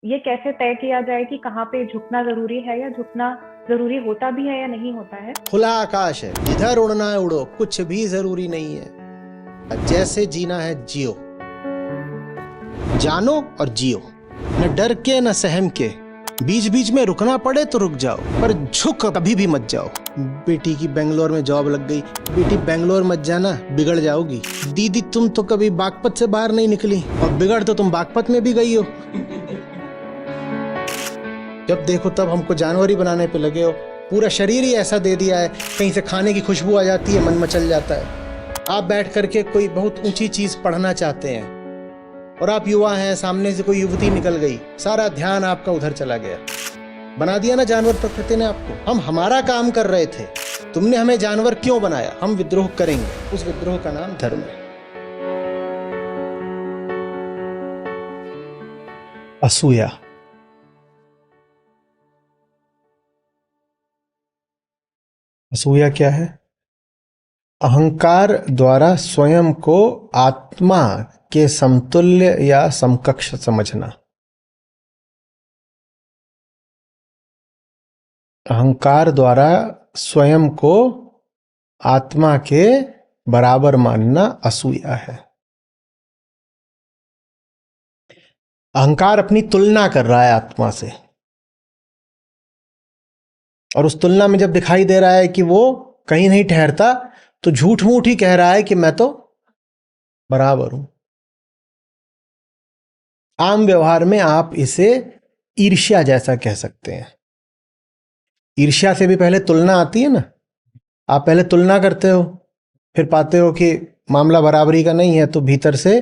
ये कैसे तय किया जाए कि कहाँ पे झुकना जरूरी है या झुकना जरूरी होता भी है या नहीं होता है? खुला आकाश है, जिधर उड़ना है उड़ो, कुछ भी जरूरी नहीं है। जैसे जीना है जियो, जानो और जियो, न डर के न सहम के। बीच बीच में रुकना पड़े तो रुक जाओ, पर झुक कभी भी मत जाओ। बेटी की बेंगलोर में जॉब लग गई, बेटी बेंगलोर मत जाना, बिगड़ जाओगी। दीदी तुम तो कभी बागपत से बाहर नहीं निकली, और बिगड़ तो तुम बागपत में भी गई हो। जब देखो तब हमको जानवरी बनाने पे लगे हो। पूरा शरीर ही ऐसा दे दिया है, कहीं से खाने की खुशबू आ जाती है, मन मचल जाता है। आप बैठ करके कोई बहुत ऊंची चीज पढ़ना चाहते हैं और आप युवा हैं, सामने से कोई युवती निकल गई, सारा ध्यान आपका उधर चला गया। बना दिया ना जानवर प्रकृति ने आपको। हम हमारा काम कर रहे थे, तुमने हमें जानवर क्यों बनाया? हम विद्रोह करेंगे, उस विद्रोह का नाम धर्म है। असूया। असूया क्या है? अहंकार द्वारा स्वयं को आत्मा के समतुल्य या समकक्ष समझना। अहंकार द्वारा स्वयं को आत्मा के बराबर मानना असूया है। अहंकार अपनी तुलना कर रहा है आत्मा से, और उस तुलना में जब दिखाई दे रहा है कि वो कहीं नहीं ठहरता, तो झूठ मूठ ही कह रहा है कि मैं तो बराबर हूं। आम व्यवहार में आप इसे ईर्ष्या जैसा कह सकते हैं। ईर्ष्या से भी पहले तुलना आती है ना। आप पहले तुलना करते हो, फिर पाते हो कि मामला बराबरी का नहीं है, तो भीतर से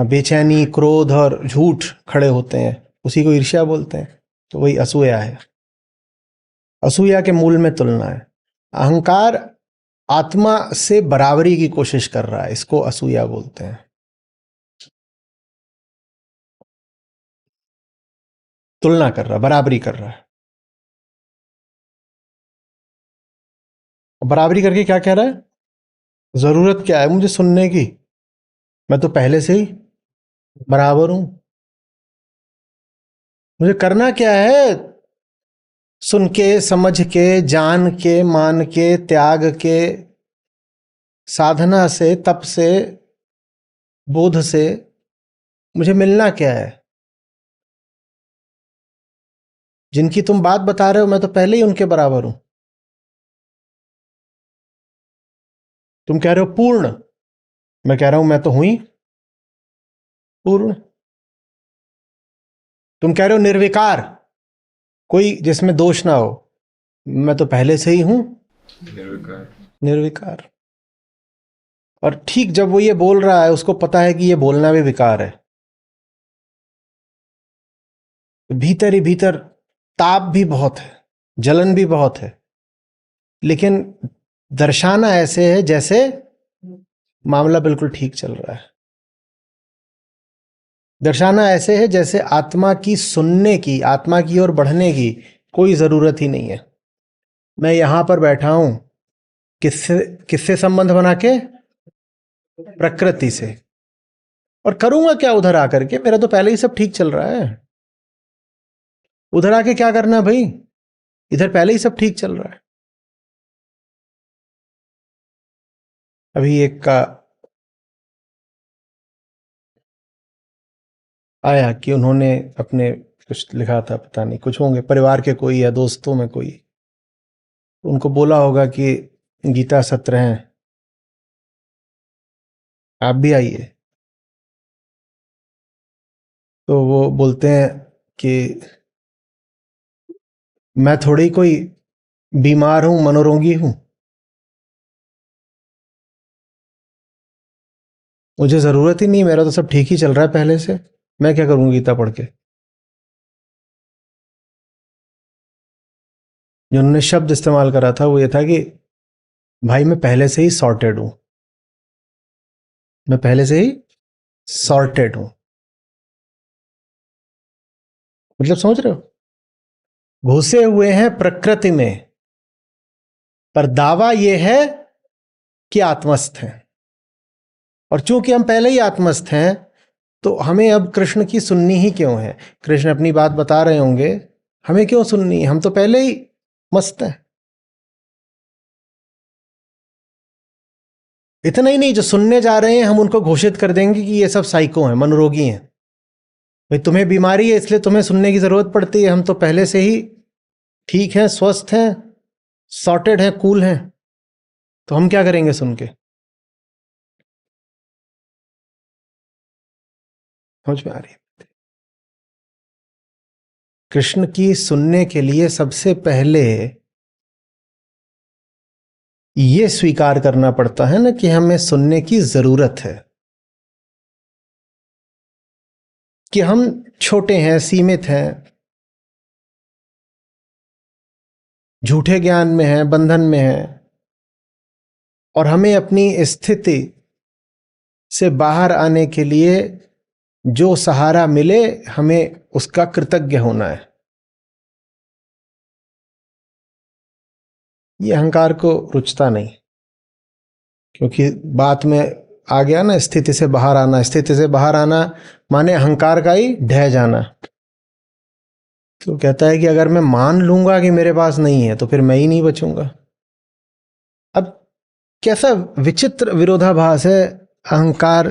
बेचैनी, क्रोध और झूठ खड़े होते हैं। उसी को ईर्ष्या बोलते हैं। तो वही असूया है। असूया के मूल में तुलना है। अहंकार आत्मा से बराबरी की कोशिश कर रहा है, इसको असूया बोलते हैं। तुलना कर रहा, बराबरी कर रहा है। बराबरी करके क्या कह रहा है? जरूरत क्या है मुझे सुनने की? मैं तो पहले से ही बराबर हूं। मुझे करना क्या है? सुन के, समझ के, जान के, मान के, त्याग के, साधना से, तप से, बोध से मुझे मिलना क्या है? जिनकी तुम बात बता रहे हो, मैं तो पहले ही उनके बराबर हूं। तुम कह रहे हो पूर्ण, मैं कह रहा हूं मैं तो हूं ही पूर्ण। तुम कह रहे हो निर्विकार, कोई जिसमें दोष ना हो, मैं तो पहले से ही हूं निर्विकार। निर्विकार। और ठीक जब वो ये बोल रहा है, उसको पता है कि ये बोलना भी विकार है। भीतर ही भीतर ताप भी बहुत है, जलन भी बहुत है, लेकिन दर्शाना ऐसे है जैसे मामला बिल्कुल ठीक चल रहा है। दर्शाना ऐसे है जैसे आत्मा की सुनने की, आत्मा की ओर बढ़ने की कोई जरूरत ही नहीं है। मैं यहां पर बैठा हूं, किससे किससे संबंध बना के? प्रकृति से। और करूंगा क्या उधर आकर के? मेरा तो पहले ही सब ठीक चल रहा है। उधर आके क्या करना भाई? इधर पहले ही सब ठीक चल रहा है। अभी एक का आया कि उन्होंने अपने कुछ लिखा था, पता नहीं, कुछ होंगे परिवार के कोई या दोस्तों में कोई, उनको बोला होगा कि गीता सत्र हैं, आप भी आइए। तो वो बोलते हैं कि मैं थोड़ी कोई बीमार हूं, मनोरोगी हूं, मुझे जरूरत ही नहीं, मेरा तो सब ठीक ही चल रहा है पहले से, मैं क्या करूंगा गीता पढ़ के? जो उन्होंने शब्द इस्तेमाल करा था वो ये था कि भाई मैं पहले से ही सॉर्टेड हूं, मैं पहले से ही सॉर्टेड हूं। मतलब समझ रहे हो? घुसे हुए हैं प्रकृति में, पर दावा यह है कि आत्मस्थ हैं। और चूंकि हम पहले ही आत्मस्थ हैं, तो हमें अब कृष्ण की सुननी ही क्यों है? कृष्ण अपनी बात बता रहे होंगे, हमें क्यों सुननी है? हम तो पहले ही मस्त हैं। इतना ही नहीं, जो सुनने जा रहे हैं हम उनको घोषित कर देंगे कि ये सब साइको हैं, मनोरोगी हैं। भाई तुम्हें बीमारी है इसलिए तुम्हें सुनने की जरूरत पड़ती है, हम तो पहले से ही ठीक हैं, स्वस्थ हैं, सॉर्टेड हैं, कूल हैं, तो हम क्या करेंगे सुन के? समझ में आ रही है? कृष्ण की सुनने के लिए सबसे पहले ये स्वीकार करना पड़ता है ना कि हमें सुनने की जरूरत है, कि हम छोटे हैं, सीमित हैं, झूठे ज्ञान में हैं, बंधन में हैं, और हमें अपनी स्थिति से बाहर आने के लिए जो सहारा मिले हमें उसका कृतज्ञ होना है। ये अहंकार को रुचता नहीं, क्योंकि बात में आ गया ना, स्थिति से बाहर आना। स्थिति से बाहर आना माने अहंकार का ही ढह जाना। तो कहता है कि अगर मैं मान लूंगा कि मेरे पास नहीं है तो फिर मैं ही नहीं बचूंगा। अब कैसा विचित्र विरोधाभास है अहंकार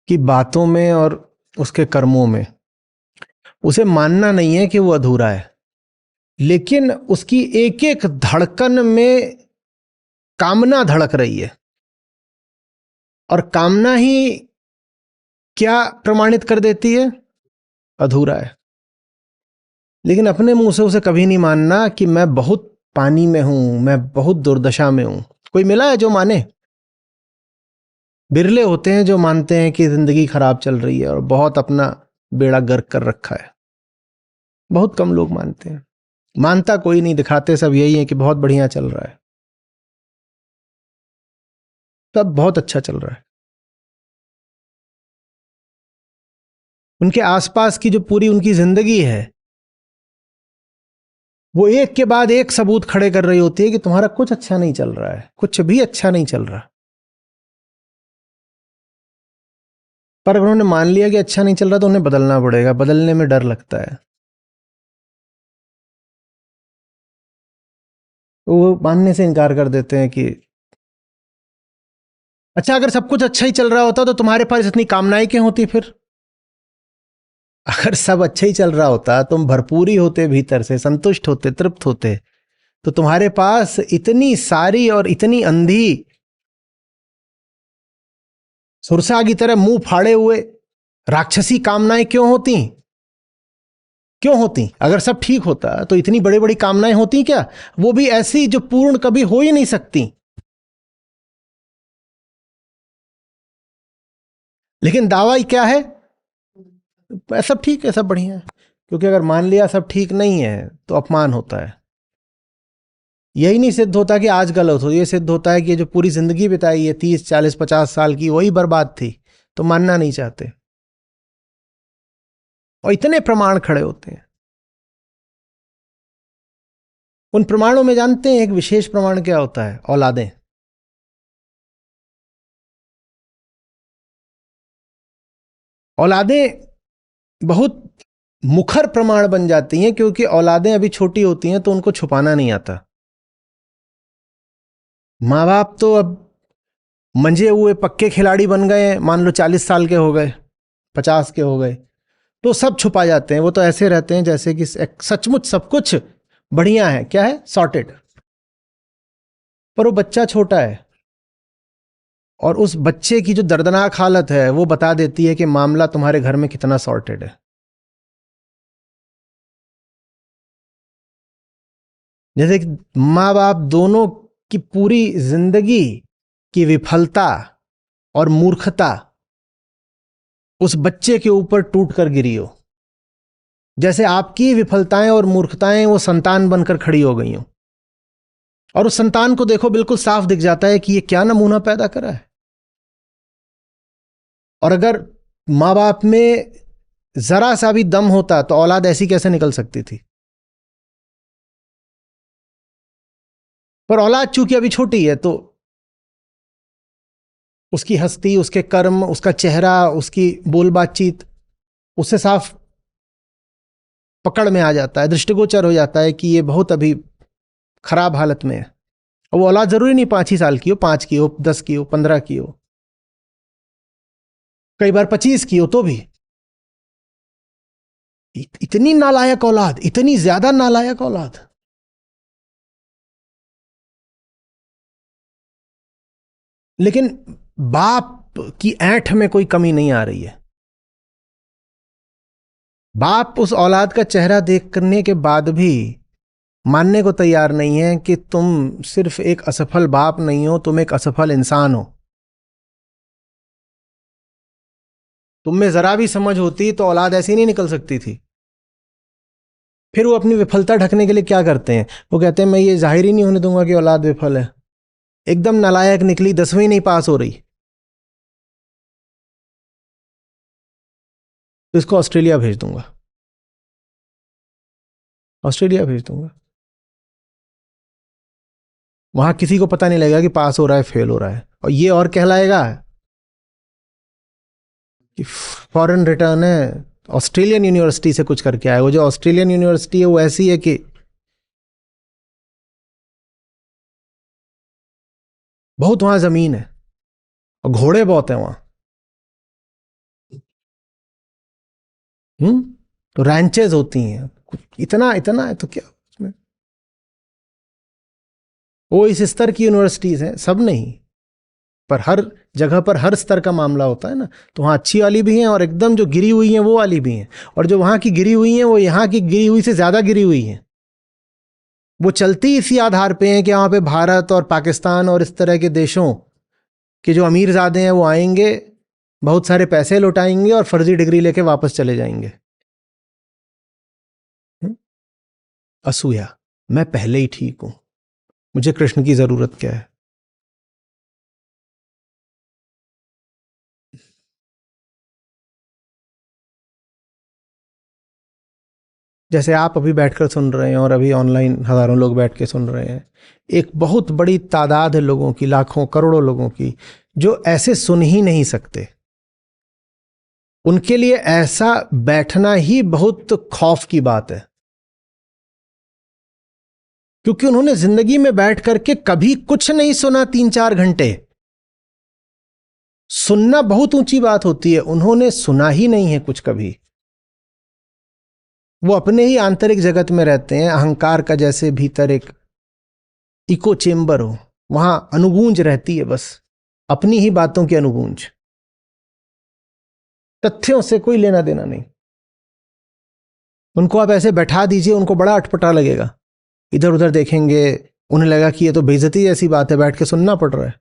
की बातों में और उसके कर्मों में। उसे मानना नहीं है कि वो अधूरा है, लेकिन उसकी एक एक धड़कन में कामना धड़क रही है, और कामना ही क्या प्रमाणित कर देती है? अधूरा है। लेकिन अपने मुंह से उसे कभी नहीं मानना कि मैं बहुत पानी में हूं, मैं बहुत दुर्दशा में हूं। कोई मिला है जो माने? बिरले होते हैं जो मानते हैं कि जिंदगी खराब चल रही है और बहुत अपना बेड़ा गर्क कर रखा है। बहुत कम लोग मानते हैं। मानता कोई नहीं, दिखाते सब यही है कि बहुत बढ़िया चल रहा है, सब बहुत अच्छा चल रहा है। उनके आसपास की जो पूरी उनकी जिंदगी है वो एक के बाद एक सबूत खड़े कर रही होती है कि तुम्हारा कुछ अच्छा नहीं चल रहा है, कुछ भी अच्छा नहीं चल रहा। पर अगर उन्होंने मान लिया कि अच्छा नहीं चल रहा तो उन्हें बदलना पड़ेगा। बदलने में डर लगता है, तो वो मानने से इनकार कर देते हैं कि अच्छा, अगर सब कुछ अच्छा ही चल रहा होता तो तुम्हारे पास इतनी कामनाएं क्यों होती फिर? अगर सब अच्छा ही चल रहा होता, तुम भरपूर ही होते, भीतर से संतुष्ट होते, तृप्त होते, तो तुम्हारे पास इतनी सारी और इतनी अंधी सुरसा की तरह मुंह फाड़े हुए राक्षसी कामनाएं क्यों होती? क्यों होती? अगर सब ठीक होता तो इतनी बड़ी बड़ी कामनाएं होती क्या? वो भी ऐसी जो पूर्ण कभी हो ही नहीं सकती। लेकिन दावा ही क्या है? सब ठीक है, सब बढ़िया है। क्योंकि अगर मान लिया सब ठीक नहीं है तो अपमान होता है। यही नहीं सिद्ध होता कि आज गलत हो, ये सिद्ध होता है कि जो पूरी जिंदगी बिताई है 30 40 50 साल की, वही बर्बाद थी। तो मानना नहीं चाहते, और इतने प्रमाण खड़े होते हैं। उन प्रमाणों में जानते हैं एक विशेष प्रमाण क्या होता है? औलादें। औलादें बहुत मुखर प्रमाण बन जाती हैं, क्योंकि औलादें अभी छोटी होती हैं तो उनको छुपाना नहीं आता। माँ बाप तो अब मंजे हुए पक्के खिलाड़ी बन गए, मान लो 40 साल के हो गए, 50 के हो गए, तो सब छुपा जाते हैं। वो तो ऐसे रहते हैं जैसे कि सचमुच सब कुछ बढ़िया है, क्या है, सॉर्टेड। पर वो बच्चा छोटा है, और उस बच्चे की जो दर्दनाक हालत है वो बता देती है कि मामला तुम्हारे घर में कितना सॉर्टेड है। जैसे कि माँ बाप दोनों की पूरी जिंदगी की विफलता और मूर्खता उस बच्चे के ऊपर टूट कर गिरी हो, जैसे आपकी विफलताएं और मूर्खताएं वो संतान बनकर खड़ी हो गई हो। और उस संतान को देखो, बिल्कुल साफ दिख जाता है कि ये क्या नमूना पैदा करा है। और अगर माँ बाप में जरा सा भी दम होता तो औलाद ऐसी कैसे निकल सकती थी? पर औलाद चूंकि अभी छोटी है तो उसकी हस्ती, उसके कर्म, उसका चेहरा, उसकी बोल बातचीत उससे साफ पकड़ में आ जाता है, दृष्टिगोचर हो जाता है कि ये बहुत अभी खराब हालत में है। और वो औलाद जरूरी नहीं 5 ही साल की हो, 5 की हो, 10 की हो, 15 की हो, कई बार 25 की हो, तो भी इतनी नालायक औलाद, इतनी ज्यादा नालायक औलाद। लेकिन बाप की ऐंठ में कोई कमी नहीं आ रही है। बाप उस औलाद का चेहरा देखने के बाद भी मानने को तैयार नहीं है कि तुम सिर्फ एक असफल बाप नहीं हो, तुम एक असफल इंसान हो। तुम में जरा भी समझ होती तो औलाद ऐसी नहीं निकल सकती थी। फिर वो अपनी विफलता ढकने के लिए क्या करते हैं, वो कहते हैं मैं ये जाहिर ही नहीं होने दूंगा कि औलाद विफल है। एकदम नालायक निकली, 10वीं नहीं पास हो रही, तो इसको ऑस्ट्रेलिया भेज दूंगा, ऑस्ट्रेलिया भेज दूंगा। वहां किसी को पता नहीं लगेगा कि पास हो रहा है फेल हो रहा है, और ये और कहलाएगा कि फॉरेन रिटर्न है, ऑस्ट्रेलियन यूनिवर्सिटी से कुछ करके आया। वो जो ऑस्ट्रेलियन यूनिवर्सिटी है वो ऐसी है कि बहुत वहां जमीन है और घोड़े बहुत हैं वहां। तो रैंचेज होती हैं, इतना इतना है तो क्या उसमें। वो इस स्तर की यूनिवर्सिटीज हैं, सब नहीं, पर हर जगह पर हर स्तर का मामला होता है ना। तो वहाँ अच्छी वाली भी हैं और एकदम जो गिरी हुई हैं वो वाली भी हैं, और जो वहाँ की गिरी हुई हैं वो यहाँ की गिरी हुई से ज़्यादा गिरी हुई हैं। वो चलती इसी आधार पे हैं कि वहाँ पे भारत और पाकिस्तान और इस तरह के देशों के जो अमीरजादे हैं वो आएंगे, बहुत सारे पैसे लौटाएंगे और फर्जी डिग्री लेके वापस चले जाएंगे। असूया, मैं पहले ही ठीक हूं, मुझे कृष्ण की जरूरत क्या है। जैसे आप अभी बैठकर सुन रहे हैं और अभी ऑनलाइन हजारों लोग बैठ के सुन रहे हैं, एक बहुत बड़ी तादाद है लोगों की, लाखों करोड़ों लोगों की, जो ऐसे सुन ही नहीं सकते। उनके लिए ऐसा बैठना ही बहुत खौफ की बात है, क्योंकि उन्होंने जिंदगी में बैठ करके कभी कुछ नहीं सुना 3-4 घंटे। सुनना बहुत ऊंची बात होती है, उन्होंने सुना ही नहीं है कुछ कभी। वो अपने ही आंतरिक जगत में रहते हैं, अहंकार का जैसे भीतर एक इको चेम्बर हो, वहां अनुगूंज रहती है, बस अपनी ही बातों की अनुगूंज, तथ्यों से कोई लेना देना नहीं। उनको आप ऐसे बैठा दीजिए, उनको बड़ा अटपटा लगेगा, इधर उधर देखेंगे, उन्हें लगा कि ये तो बेइज्जती जैसी बात है, बैठ के सुनना पड़ रहा है।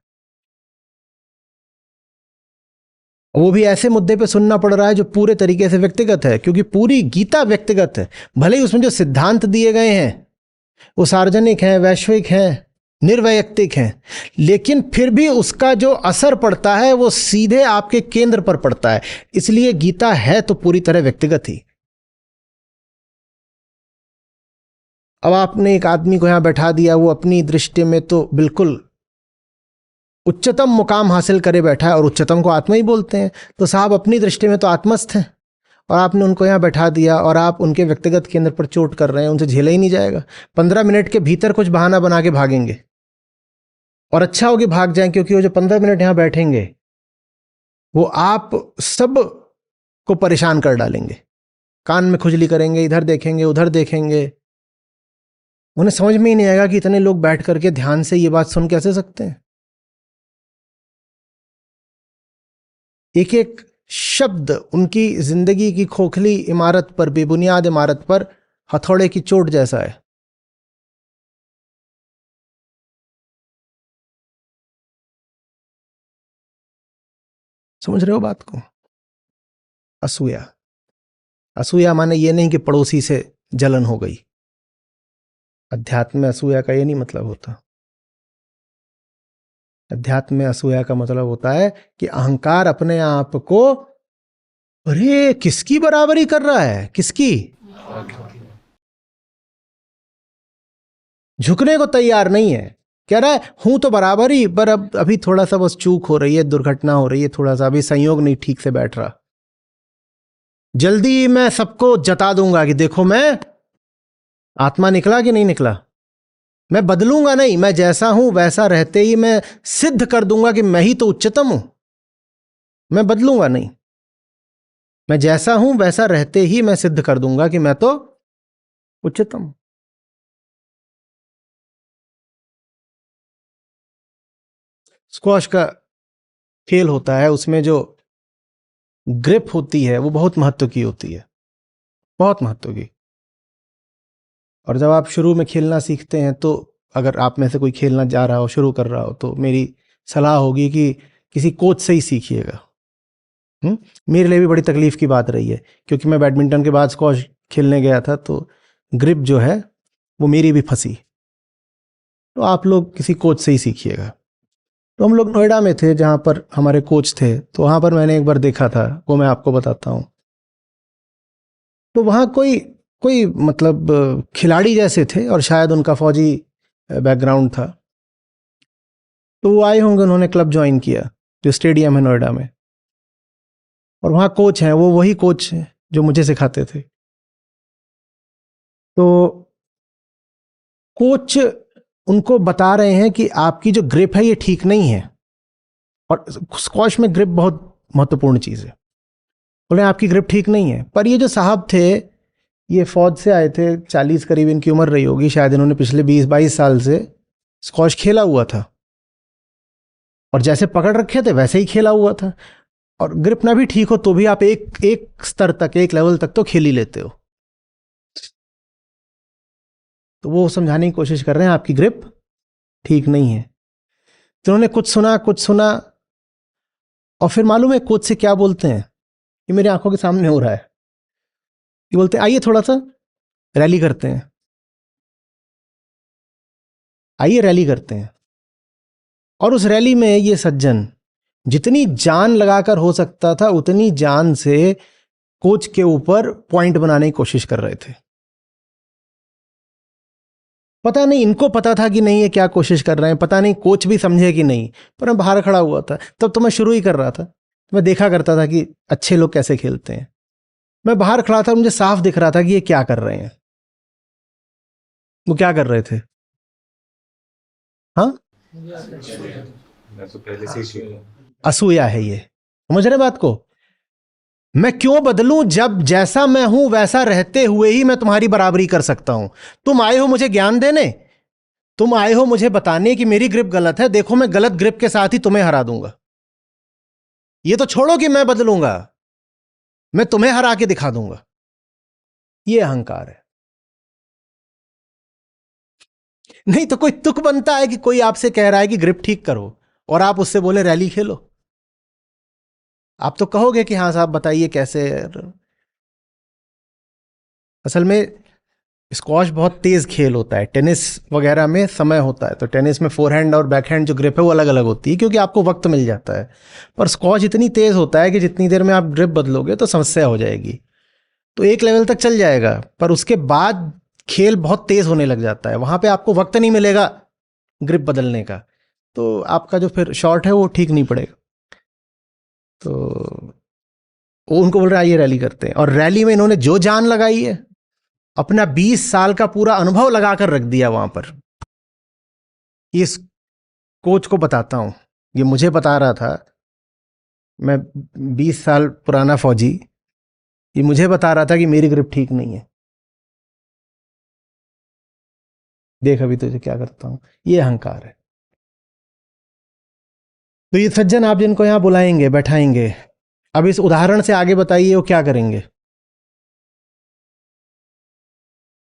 वो भी ऐसे मुद्दे पे सुनना पड़ रहा है जो पूरे तरीके से व्यक्तिगत है, क्योंकि पूरी गीता व्यक्तिगत है। भले ही उसमें जो सिद्धांत दिए गए हैं वो सार्वजनिक हैं, वैश्विक हैं, निर्वैयक्तिक हैं, लेकिन फिर भी उसका जो असर पड़ता है वो सीधे आपके केंद्र पर पड़ता है। इसलिए गीता है तो पूरी तरह व्यक्तिगत ही। अब आपने एक आदमी को यहां बैठा दिया, वो अपनी दृष्टि में तो बिल्कुल उच्चतम मुकाम हासिल करे बैठा है, और उच्चतम को आत्मा ही बोलते हैं, तो साहब अपनी दृष्टि में तो आत्मस्थ हैं, और आपने उनको यहां बैठा दिया और आप उनके व्यक्तिगत केंद्र पर चोट कर रहे हैं। उनसे झेला ही नहीं जाएगा। 15 मिनट के भीतर कुछ बहाना बना के भागेंगे, और अच्छा होगी भाग जाएं, क्योंकि वो जो 15 मिनट यहां बैठेंगे वो आप सब को परेशान कर डालेंगे। कान में खुजली करेंगे, इधर देखेंगे, उधर देखेंगे। उन्हें समझ में ही नहीं आएगा कि इतने लोग बैठ करके ध्यान से ये बात सुन कैसे सकते हैं। एक एक शब्द उनकी जिंदगी की खोखली इमारत पर, बेबुनियाद इमारत पर हथौड़े की चोट जैसा है। समझ रहे हो बात को? असूया, असूया माने ये नहीं कि पड़ोसी से जलन हो गई। अध्यात्म में असूया का ये नहीं मतलब होता। अध्यात्म में असूया का मतलब होता है कि अहंकार अपने आप को, अरे किसकी बराबरी कर रहा है, किसकी, झुकने को तैयार नहीं है कह रहा है हूं तो बराबर ही, पर अब अभी थोड़ा सा बस चूक हो रही है, दुर्घटना हो रही है, थोड़ा सा अभी संयोग नहीं ठीक से बैठ रहा। जल्दी मैं सबको जता दूंगा कि देखो मैं आत्मा निकला कि नहीं निकला। मैं बदलूंगा नहीं, मैं जैसा हूं वैसा रहते ही मैं सिद्ध कर दूंगा कि मैं ही तो उच्चतम हूं। मैं बदलूंगा नहीं, मैं जैसा हूं वैसा रहते ही मैं सिद्ध कर दूंगा कि मैं तो उच्चतम हूं। स्क्वॉश का खेल होता है, उसमें जो ग्रिप होती है वो बहुत महत्व की होती है, बहुत महत्व की। और जब आप शुरू में खेलना सीखते हैं तो अगर आप में से कोई खेलना जा रहा हो, शुरू कर रहा हो, तो मेरी सलाह होगी कि किसी कोच से ही सीखिएगा। मेरे लिए भी बड़ी तकलीफ की बात रही है, क्योंकि मैं बैडमिंटन के बाद स्क्वॉश खेलने गया था तो ग्रिप जो है वो मेरी भी फंसी। तो आप लोग किसी कोच से ही सीखिएगा। तो हम लोग नोएडा में थे जहाँ पर हमारे कोच थे, तो वहाँ पर मैंने एक बार देखा था, वो मैं आपको बताता हूँ। तो वहाँ कोई कोई मतलब खिलाड़ी जैसे थे और शायद उनका फौजी बैकग्राउंड था। तो वो आए होंगे, उन्होंने क्लब ज्वाइन किया जो स्टेडियम है नोएडा में, और वहाँ कोच हैं, वो वही कोच हैं जो मुझे सिखाते थे। तो कोच उनको बता रहे हैं कि आपकी जो ग्रिप है ये ठीक नहीं है, और स्क्वॉश में ग्रिप बहुत महत्वपूर्ण चीज़ है। बोले आपकी ग्रिप ठीक नहीं है। पर ये जो साहब थे ये फौज से आए थे, 40 करीब इनकी उम्र रही होगी, शायद इन्होंने पिछले 20-22 साल से स्क्वॉश खेला हुआ था, और जैसे पकड़ रखे थे वैसे ही खेला हुआ था। और ग्रिप ना भी ठीक हो तो भी आप एक स्तर तक, एक लेवल तक तो खेल ही लेते हो। तो वो समझाने की कोशिश कर रहे हैं आपकी ग्रिप ठीक नहीं है। तो उन्होंने कुछ सुना, और फिर मालूम है कोच से क्या बोलते हैं, ये मेरी आंखों के सामने हो रहा है। ये बोलते हैं आइए थोड़ा सा रैली करते हैं, आइए रैली करते हैं। और उस रैली में ये सज्जन जितनी जान लगाकर हो सकता था उतनी जान से कोच के ऊपर पॉइंट बनाने की कोशिश कर रहे थे। पता नहीं इनको पता था कि नहीं ये क्या कोशिश कर रहे हैं, पता नहीं कोच भी समझे कि नहीं, पर मैं बाहर खड़ा हुआ था। तब तो मैं शुरू ही कर रहा था, मैं देखा करता था कि अच्छे लोग कैसे खेलते हैं। मैं बाहर खड़ा था, मुझे साफ दिख रहा था कि ये क्या कर रहे हैं। वो क्या कर रहे थे? हाँ, असूया है ये, समझ रहे बात को? मैं क्यों बदलूं जब जैसा मैं हूं वैसा रहते हुए ही मैं तुम्हारी बराबरी कर सकता हूं। तुम आए हो मुझे ज्ञान देने, तुम आए हो मुझे बताने कि मेरी ग्रिप गलत है, देखो मैं गलत ग्रिप के साथ ही तुम्हें हरा दूंगा। ये तो छोड़ो कि मैं बदलूंगा, मैं तुम्हें हरा के दिखा दूंगा। ये अहंकार है। नहीं तो कोई तुक बनता है कि कोई आपसे कह रहा है कि ग्रिप ठीक करो और आप उससे बोले रैली खेलो। आप तो कहोगे कि हाँ साहब बताइए कैसे। असल में स्क्वॉश बहुत तेज खेल होता है, टेनिस वगैरह में समय होता है, तो टेनिस में फोरहैंड और बैकहैंड जो ग्रिप है वो अलग अलग होती है क्योंकि आपको वक्त मिल जाता है। पर स्क्वॉश इतनी तेज होता है कि जितनी देर में आप ग्रिप बदलोगे तो समस्या हो जाएगी। तो एक लेवल तक चल जाएगा, पर उसके बाद खेल बहुत तेज होने लग जाता है, वहां पे आपको वक्त नहीं मिलेगा ग्रिप बदलने का, तो आपका जो फिर शॉट है वो ठीक नहीं पड़ेगा। तो वो उनको बोल रहा है आइए रैली करते हैं, और रैली में इन्होंने जो जान लगाई है, अपना 20 साल का पूरा अनुभव लगाकर रख दिया वहां पर। इस कोच को बताता हूं, ये मुझे बता रहा था, मैं 20 साल पुराना फौजी, ये मुझे बता रहा था कि मेरी ग्रिप ठीक नहीं है, देख अभी तुझे क्या करता हूं। ये अहंकार है। तो ये सज्जन आप जिनको यहां बुलाएंगे, बैठाएंगे, अब इस उदाहरण से आगे बताइए वो क्या करेंगे।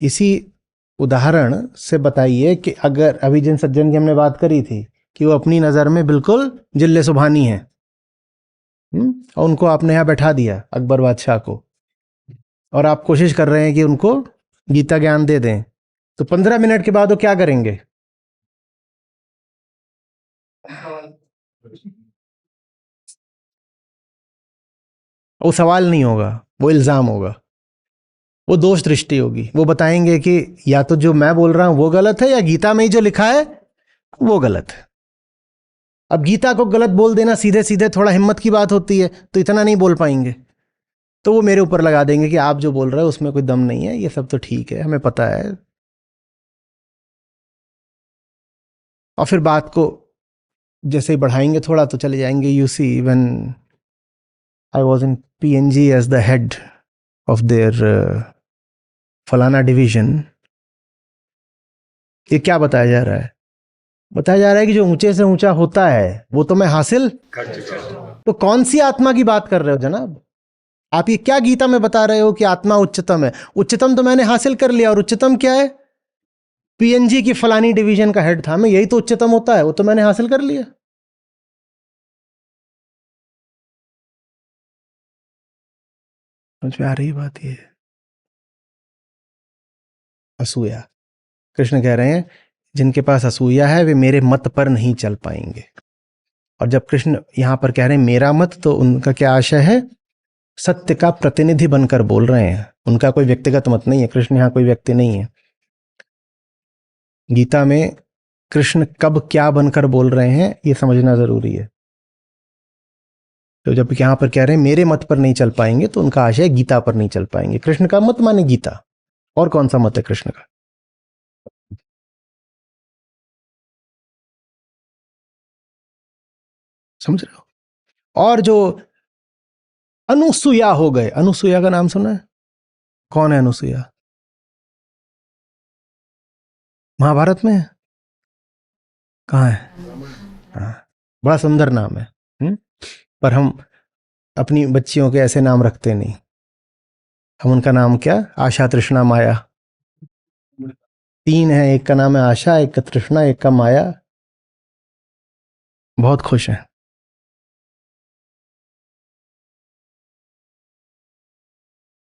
इसी उदाहरण से बताइए कि अगर अभी जिन सज्जन की हमने बात करी थी कि वो अपनी नज़र में बिल्कुल जिल्ले सुभानी है, और उनको आपने यहाँ बैठा दिया अकबर बादशाह को, और आप कोशिश कर रहे हैं कि उनको गीता ज्ञान दे दें, तो 15 मिनट के बाद वो क्या करेंगे? वो सवाल नहीं होगा, वो इल्ज़ाम होगा, वो दोष दृष्टि होगी। वो बताएंगे कि या तो जो मैं बोल रहा हूं वो गलत है, या गीता में ही जो लिखा है वो गलत है। अब गीता को गलत बोल देना सीधे सीधे थोड़ा हिम्मत की बात होती है, तो इतना नहीं बोल पाएंगे, तो वो मेरे ऊपर लगा देंगे कि आप जो बोल रहे हो उसमें कोई दम नहीं है, ये सब तो ठीक है, हमें पता है। और फिर बात को जैसे ही बढ़ाएंगे थोड़ा तो चले जाएंगे, you see when I was in PNG as the head of their फलाना डिवीजन, ये क्या बताया जा रहा है? बताया जा रहा है कि जो ऊंचे से ऊंचा होता है वो तो मैं हासिल कर चुका हूं। तो कौन सी आत्मा की बात कर रहे हो जनाब? आप ये क्या गीता में बता रहे हो कि आत्मा उच्चतम है? उच्चतम तो मैंने हासिल कर लिया, और उच्चतम क्या है? पीएनजी की फलानी डिवीजन का हेड था मैं, यही तो उच्चतम होता है, वो तो मैंने हासिल कर लिया। समझ में आ रही बात? ये असूया, कृष्ण कह रहे हैं जिनके पास असूया है वे मेरे मत पर नहीं चल पाएंगे। और जब कृष्ण यहां पर कह रहे हैं मेरा मत, तो उनका क्या आशय है? सत्य का प्रतिनिधि बनकर बोल रहे हैं, उनका कोई व्यक्तिगत मत नहीं है। कृष्ण यहां कोई व्यक्ति नहीं है। गीता में कृष्ण कब क्या बनकर बोल रहे हैं ये समझना जरूरी है। तो जब यहां पर कह रहे हैं मेरे मत पर नहीं चल पाएंगे, तो उनका आशय गीता पर नहीं चल पाएंगे। कृष्ण का मत माने गीता, और कौन सा मत है कृष्ण का? समझ रहे हो? और जो अनुसुया हो गए, अनुसुया का नाम सुना है? कौन है अनुसुया? महाभारत में है? कहाँ है? हाँ, बड़ा सुंदर नाम है। पर हम अपनी बच्चियों के ऐसे नाम रखते नहीं। हम उनका नाम क्या? आशा, तृष्णा, माया। 3 है, एक का नाम है आशा, एक का तृष्णा, एक का माया। बहुत खुश हैं।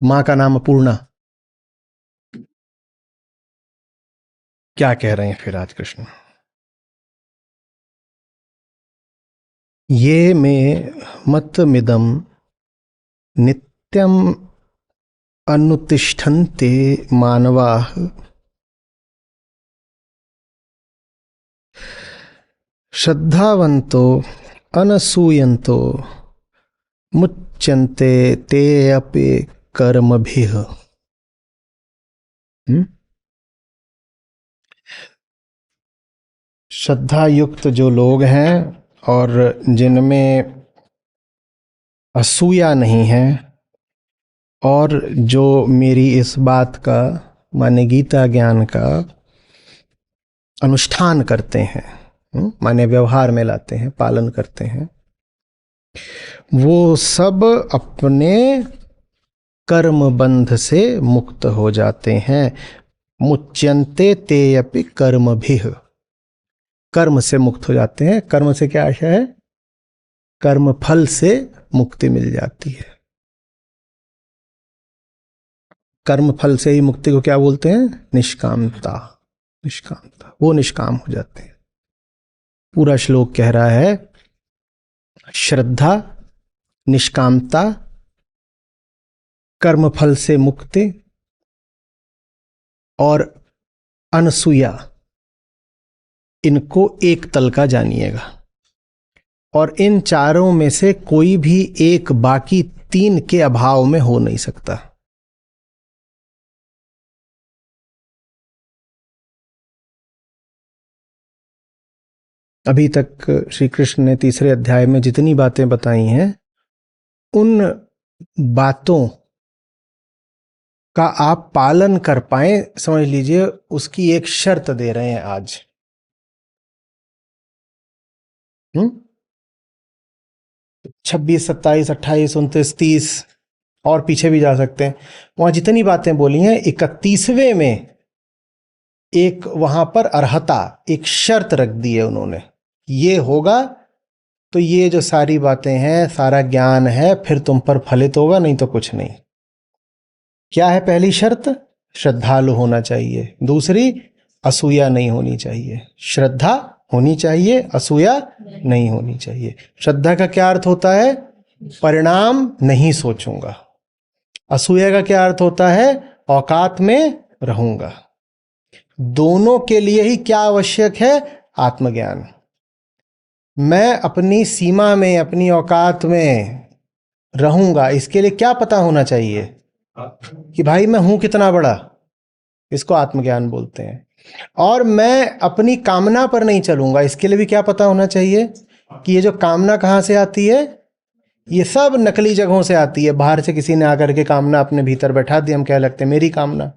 माँ का नाम पूर्णा। क्या कह रहे हैं फिर आज कृष्ण? ये में मत मिदम नित्यम अनुतिष्ठन्ते मानवाः श्रद्धावन्तो अनसूयन्तो मुच्यन्ते ते अपि कर्मभिः। श्रद्धा युक्त जो लोग हैं और जिनमें असूया नहीं है, और जो मेरी इस बात का माने गीता ज्ञान का अनुष्ठान करते हैं, माने व्यवहार में लाते हैं, पालन करते हैं, वो सब अपने कर्म बंध से मुक्त हो जाते हैं। मुच्यन्ते ते अपि कर्मभिः, कर्म से मुक्त हो जाते हैं। कर्म से क्या आशय है? कर्म फल से मुक्ति मिल जाती है। कर्म फल से ही मुक्ति को क्या बोलते हैं? निष्कामता। निष्कामता, वो निष्काम हो जाते हैं। पूरा श्लोक कह रहा है श्रद्धा, निष्कामता, कर्म फल से मुक्ति और अनसूया, इनको एक तल का जानिएगा। और इन चारों में से कोई भी एक बाकी 3 के अभाव में हो नहीं सकता। अभी तक श्री कृष्ण ने 3रे अध्याय में जितनी बातें बताई हैं, उन बातों का आप पालन कर पाए, समझ लीजिए उसकी एक शर्त दे रहे हैं आज। 26, 27, 28, 29, 30 और पीछे भी जा सकते हैं। वहां जितनी बातें बोली हैं, 31वें में एक वहां पर अर्हता, एक शर्त रख दी है उन्होंने। ये होगा तो ये जो सारी बातें हैं, सारा ज्ञान है, फिर तुम पर फलित होगा, नहीं तो कुछ नहीं। क्या है पहली शर्त? श्रद्धालु होना चाहिए। दूसरी, असूया नहीं होनी चाहिए। श्रद्धा होनी चाहिए, असूया नहीं होनी चाहिए। श्रद्धा का क्या अर्थ होता है? परिणाम नहीं सोचूंगा। असूया का क्या अर्थ होता है? औकात में रहूंगा। दोनों के लिए ही क्या आवश्यक है? आत्मज्ञान। मैं अपनी सीमा में, अपनी औकात में रहूंगा, इसके लिए क्या पता होना चाहिए कि भाई मैं हूं कितना बड़ा, इसको आत्मज्ञान बोलते हैं। और मैं अपनी कामना पर नहीं चलूंगा, इसके लिए भी क्या पता होना चाहिए कि ये जो कामना कहाँ से आती है, ये सब नकली जगहों से आती है। बाहर से किसी ने आकर के कामना अपने भीतर बैठा दी, हम क्या लगते हैं मेरी कामना।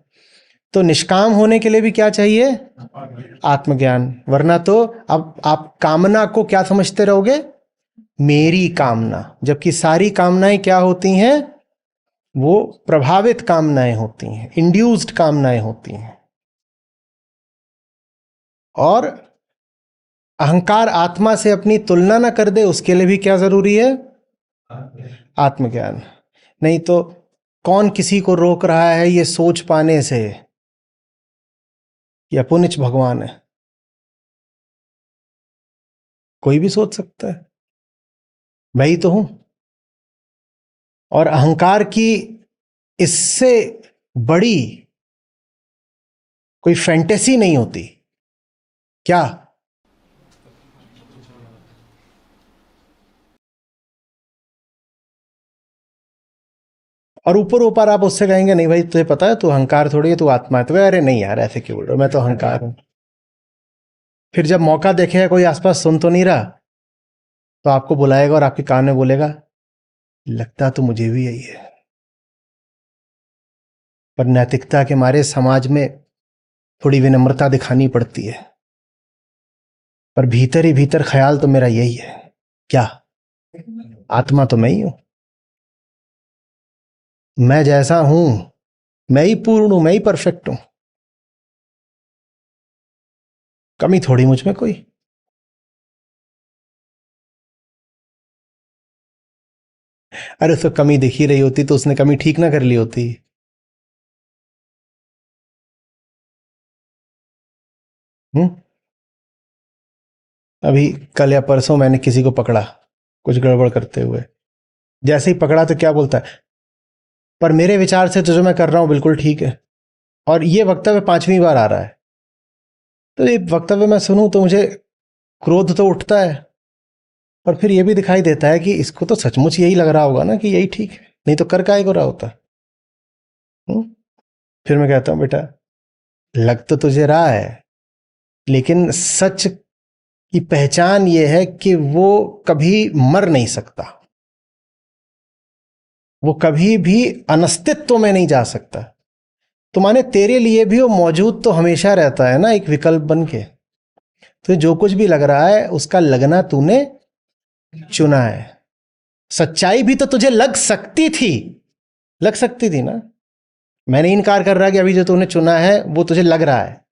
तो निष्काम होने के लिए भी क्या चाहिए? आत्मज्ञान। वरना तो अब आप कामना को क्या समझते रहोगे? मेरी कामना, जबकि सारी कामनाएं क्या होती हैं? वो प्रभावित कामनाएं होती हैं, इंड्यूस्ड कामनाएं होती हैं। और अहंकार आत्मा से अपनी तुलना ना कर दे, उसके लिए भी क्या जरूरी है? आत्मज्ञान। नहीं तो कौन किसी को रोक रहा है ये सोच पाने से या पुनिच भगवान है? कोई भी सोच सकता है, मैं ही तो हूं। और अहंकार की इससे बड़ी कोई फैंटेसी नहीं होती। क्या? और ऊपर ऊपर आप उससे कहेंगे नहीं भाई तुझे पता है तू अहंकार थोड़ी है, तू आत्मा है। तो अरे नहीं यार ऐसे क्यों बोल रहे हो, मैं तो अहंकार हूं। फिर जब मौका देखेगा कोई आसपास सुन तो नहीं रहा, तो आपको बुलाएगा और आपके कान में बोलेगा लगता तो मुझे भी यही है। पर नैतिकता के मारे समाज में थोड़ी विनम्रता दिखानी पड़ती है, पर भीतर ही भीतर ख्याल तो मेरा यही है। क्या? आत्मा तो मैं ही हूं। मैं जैसा हूं, मैं ही पूर्ण हूं, मैं ही परफेक्ट हूं। कमी थोड़ी मुझ में कोई। अरे उसको कमी दिख ही रही होती तो उसने कमी ठीक ना कर ली होती। हम्म। अभी कल या परसों मैंने किसी को पकड़ा कुछ गड़बड़ करते हुए। जैसे ही पकड़ा तो क्या बोलता है, पर मेरे विचार से तो जो मैं कर रहा हूं बिल्कुल ठीक है। और ये वक्तव्य 5वीं बार आ रहा है। तो ये वक्तव्य मैं सुनूं तो मुझे क्रोध तो उठता है, पर फिर ये भी दिखाई देता है कि इसको तो सचमुच यही लग रहा होगा ना कि यही ठीक है, नहीं तो कर काहे को रहा होता। हम्म? फिर मैं कहता हूं बेटा लग तो तुझे रहा है, लेकिन सच की पहचान ये है कि वो कभी मर नहीं सकता, वो कभी भी अनस्तित्व में नहीं जा सकता। तो माने तेरे लिए भी वो मौजूद तो हमेशा रहता है ना, एक विकल्प बन के। तो जो कुछ भी लग रहा है उसका लगना तूने चुना है। सच्चाई भी तो तुझे लग सकती थी ना। मैं नहीं इनकार कर रहा कि अभी जो तूने चुना है वो तुझे लग रहा है,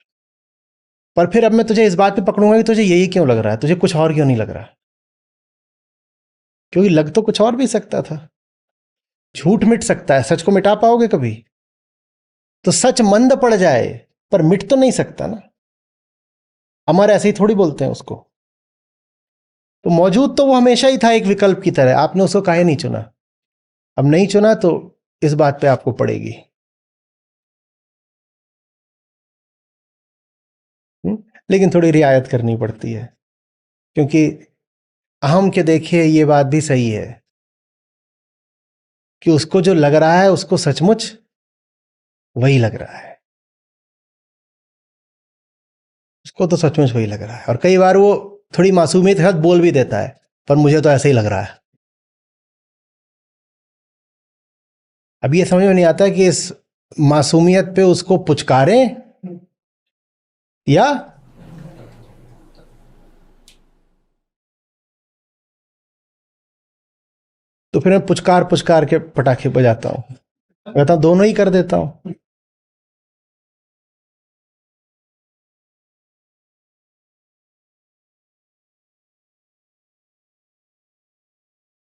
पर फिर अब मैं तुझे इस बात पे पकड़ूंगा कि तुझे यही क्यों लग रहा है, तुझे कुछ और क्यों नहीं लग रहा? क्योंकि लग तो कुछ और भी सकता था। झूठ मिट सकता है, सच को मिटा पाओगे कभी? तो सच मंद पड़ जाए पर मिट तो नहीं सकता ना। अमर ऐसे ही थोड़ी बोलते हैं उसको। तो मौजूद तो वो हमेशा ही था एक विकल्प की तरह, आपने उसको काहे नहीं चुना? अब नहीं चुना तो इस बात पे आपको पड़ेगी। लेकिन थोड़ी रियायत करनी पड़ती है, क्योंकि अहम के देखिए ये बात भी सही है कि उसको जो लग रहा है उसको सचमुच वही लग रहा है। उसको तो सचमुच वही लग रहा है। और कई बार वो थोड़ी मासूमियत के साथ बोल भी देता है, पर मुझे तो ऐसे ही लग रहा है। अब ये समझ में नहीं आता कि इस मासूमियत पे उसको पुचकारें या तो फिर मैं पुचकार पुचकार के पटाखे बजाता हूं, कहता हूं दोनों ही कर देता हूं।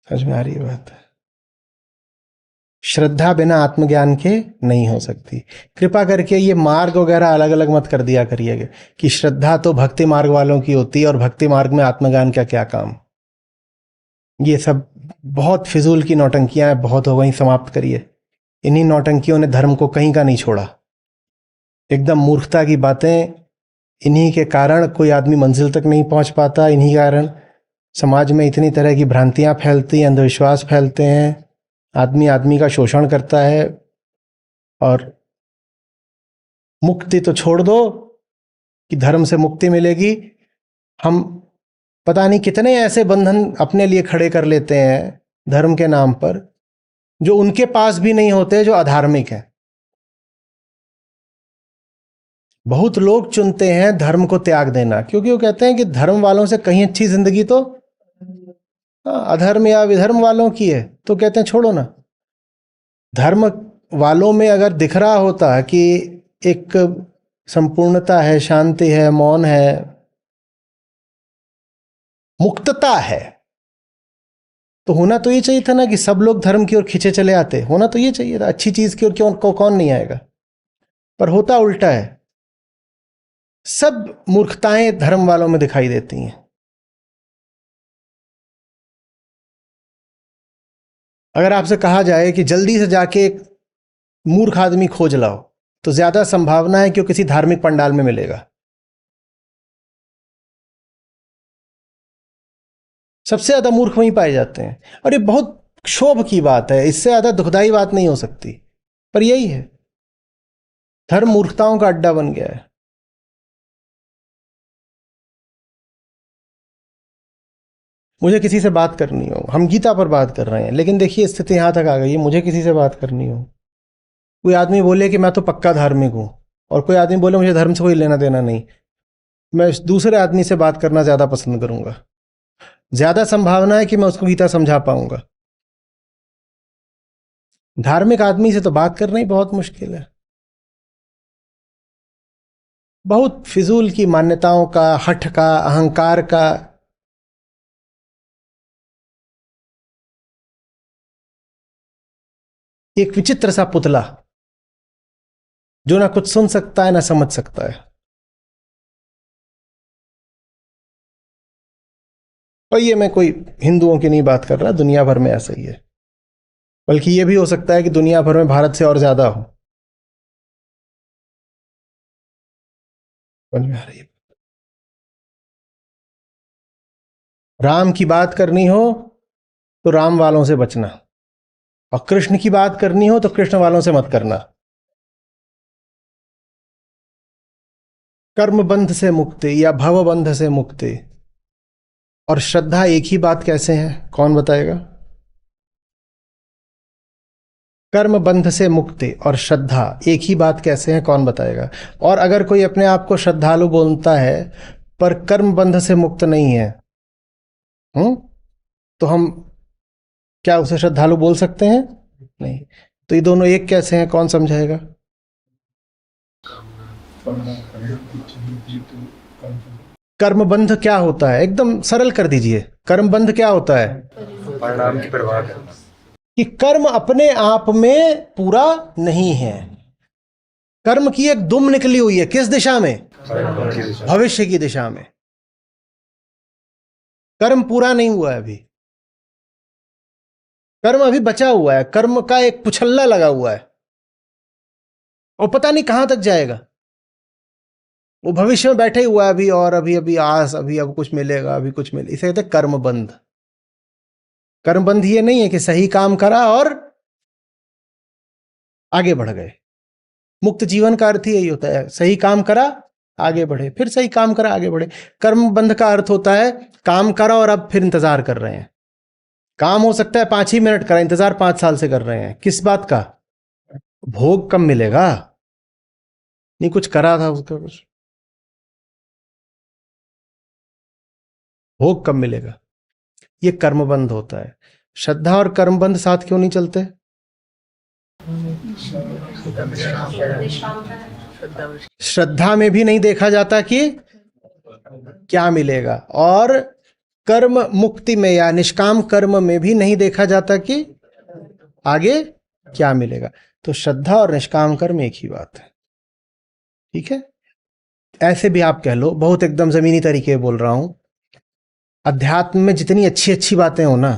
समझ में आ रही है बात? श्रद्धा बिना आत्मज्ञान के नहीं हो सकती। कृपा करके ये मार्ग वगैरह अलग अलग मत कर दिया करिएगा कि श्रद्धा तो भक्ति मार्ग वालों की होती है और भक्ति मार्ग में आत्मज्ञान का क्या काम। ये सब बहुत फिजूल की नौटंकियां हैं, बहुत हो गई, समाप्त करिए। इन्हीं नौटंकियों ने धर्म को कहीं का नहीं छोड़ा। एकदम मूर्खता की बातें इन्हीं के कारण कोई आदमी मंजिल तक नहीं पहुंच पाता, इन्हीं के कारण समाज में इतनी तरह की भ्रांतियां फैलती हैं, अंधविश्वास फैलते हैं, आदमी आदमी का शोषण करता है। और मुक्ति तो छोड़ दो कि धर्म से मुक्ति मिलेगी, हम पता नहीं कितने ऐसे बंधन अपने लिए खड़े कर लेते हैं धर्म के नाम पर, जो उनके पास भी नहीं होते, जो अधार्मिक हैं। बहुत लोग चुनते हैं धर्म को त्याग देना, क्योंकि वो कहते हैं कि धर्म वालों से कहीं अच्छी जिंदगी तो अधर्म या विधर्म वालों की है, तो कहते हैं छोड़ो ना। धर्म वालों में अगर दिख रहा होता कि एक संपूर्णता है, शांति है, मौन है, मुक्तता है, तो होना तो ये चाहिए था ना कि सब लोग धर्म की ओर खींचे चले आते। होना तो ये चाहिए था, अच्छी चीज की ओर क्यों कौन नहीं आएगा। पर होता उल्टा है, सब मूर्खताएं धर्म वालों में दिखाई देती हैं। अगर आपसे कहा जाए कि जल्दी से जाके एक मूर्ख आदमी खोज लाओ, तो ज्यादा संभावना है कि वो किसी धार्मिक पंडाल में मिलेगा। सबसे ज्यादा मूर्ख वहीं पाए जाते हैं। और ये बहुत क्षोभ की बात है, इससे ज्यादा दुखदाई बात नहीं हो सकती, पर यही है, धर्म मूर्खताओं का अड्डा बन गया है। मुझे किसी से बात करनी हो, हम गीता पर बात कर रहे हैं, लेकिन देखिए स्थिति यहां तक आ गई है, मुझे किसी से बात करनी हो, कोई आदमी बोले कि मैं तो पक्का धार्मिक हूं, और कोई आदमी बोले मुझे धर्म से कोई लेना देना नहीं, मैं दूसरे आदमी से बात करना ज्यादा पसंद करूंगा। ज्यादा संभावना है कि मैं उसको गीता समझा पाऊंगा। धार्मिक आदमी से तो बात करना ही बहुत मुश्किल है। बहुत फिजूल की मान्यताओं का, हठ का, अहंकार का, एक विचित्र सा पुतला जो ना कुछ सुन सकता है ना समझ सकता है। और ये मैं कोई हिंदुओं की नहीं बात कर रहा, दुनिया भर में ऐसा ही है, बल्कि ये भी हो सकता है कि दुनिया भर में भारत से और ज्यादा हो। समझ में आ रही है? राम की बात करनी हो तो राम वालों से बचना, और कृष्ण की बात करनी हो तो कृष्ण वालों से मत करना। कर्म बंध से मुक्ति या भव बंध से मुक्ति और श्रद्धा एक ही बात कैसे है, कौन बताएगा? कर्म बंध से मुक्ति और श्रद्धा एक ही बात कैसे है, कौन बताएगा? और अगर कोई अपने आप को श्रद्धालु बोलता है पर कर्म बंध से मुक्त नहीं है, तो हम क्या उसे श्रद्धालु बोल सकते हैं? नहीं। तो ये दोनों एक कैसे हैं, कौन समझाएगा? कर्मबंध क्या होता है, एकदम सरल कर दीजिए। कर्मबंध क्या होता है? परिणाम की परवाह करना, कि कर्म अपने आप में पूरा नहीं है, कर्म की एक दुम निकली हुई है, किस दिशा में? भविष्य की दिशा में। कर्म पूरा नहीं हुआ है अभी, कर्म अभी बचा हुआ है, कर्म का एक पुछल्ला लगा हुआ है, और पता नहीं कहां तक जाएगा। वो भविष्य में बैठे हुआ है अभी, और अभी अभी आस, अभी अब कुछ मिलेगा, अभी कुछ मिले, इसे कहते हैं कर्मबंध। कर्मबंध ये नहीं है कि सही काम करा और आगे बढ़ गए। मुक्त जीवन का अर्थ ही यही होता है, सही काम करा, आगे बढ़े, फिर सही काम करा, आगे बढ़े। कर्मबंध का अर्थ होता है काम करा और अब फिर इंतजार कर रहे हैं। काम हो सकता है 5 ही मिनट करा, इंतजार 5 साल से कर रहे हैं। किस बात का? भोग कब मिलेगा? नहीं, कुछ करा था उसका, कुछ भोग कब मिलेगा? ये कर्मबंध होता है। श्रद्धा और कर्मबंध साथ क्यों नहीं चलते? श्रद्धा में भी नहीं देखा जाता कि क्या मिलेगा, और कर्म मुक्ति में या निष्काम कर्म में भी नहीं देखा जाता कि आगे क्या मिलेगा। तो श्रद्धा और निष्काम कर्म एक ही बात है, ठीक है? ऐसे भी आप कह लो, बहुत एकदम जमीनी तरीके बोल रहा हूं, अध्यात्म में जितनी अच्छी अच्छी बातें हो ना,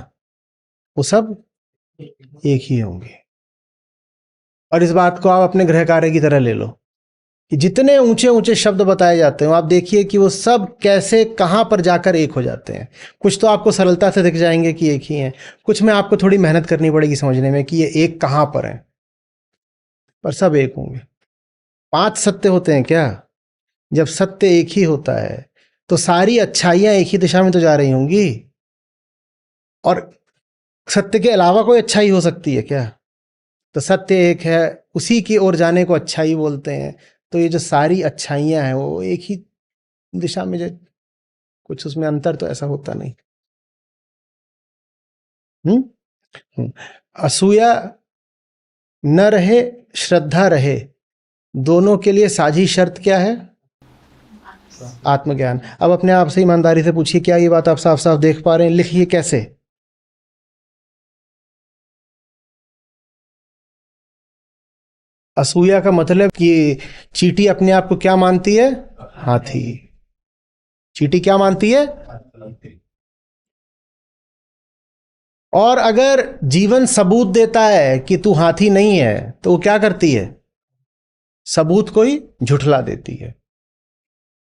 वो सब एक ही होंगी। और इस बात को आप अपने गृह कार्य की तरह ले लो कि जितने ऊंचे ऊंचे शब्द बताए जाते हैं आप देखिए कि वो सब कैसे कहाँ पर जाकर एक हो जाते हैं। कुछ तो आपको सरलता से दिख जाएंगे कि एक ही हैं, कुछ में आपको थोड़ी मेहनत करनी पड़ेगी समझने में कि ये एक कहाँ पर है, पर सब एक होंगे। 5 सत्य होते हैं क्या? जब सत्य एक ही होता है तो सारी अच्छाइयां एक ही दिशा में तो जा रही होंगी, और सत्य के अलावा कोई अच्छाई हो सकती है क्या? तो सत्य एक है, उसी की ओर जाने को अच्छाई बोलते हैं। तो ये जो सारी अच्छाइयां हैं वो एक ही दिशा में, जो कुछ उसमें अंतर तो ऐसा होता नहीं। हम्म हम्म। असूया न रहे, श्रद्धा रहे, दोनों के लिए साझी शर्त क्या है? आत्मज्ञान। अब अपने आप से ईमानदारी से पूछिए, क्या ये बात आप साफ साफ देख पा रहे हैं? लिखिए कैसे। असूया का मतलब कि चींटी अपने आप को क्या मानती है? हाथी। चींटी क्या मानती है? और अगर जीवन सबूत देता है कि तू हाथी नहीं है तो वो क्या करती है? सबूत को ही झुठला देती है,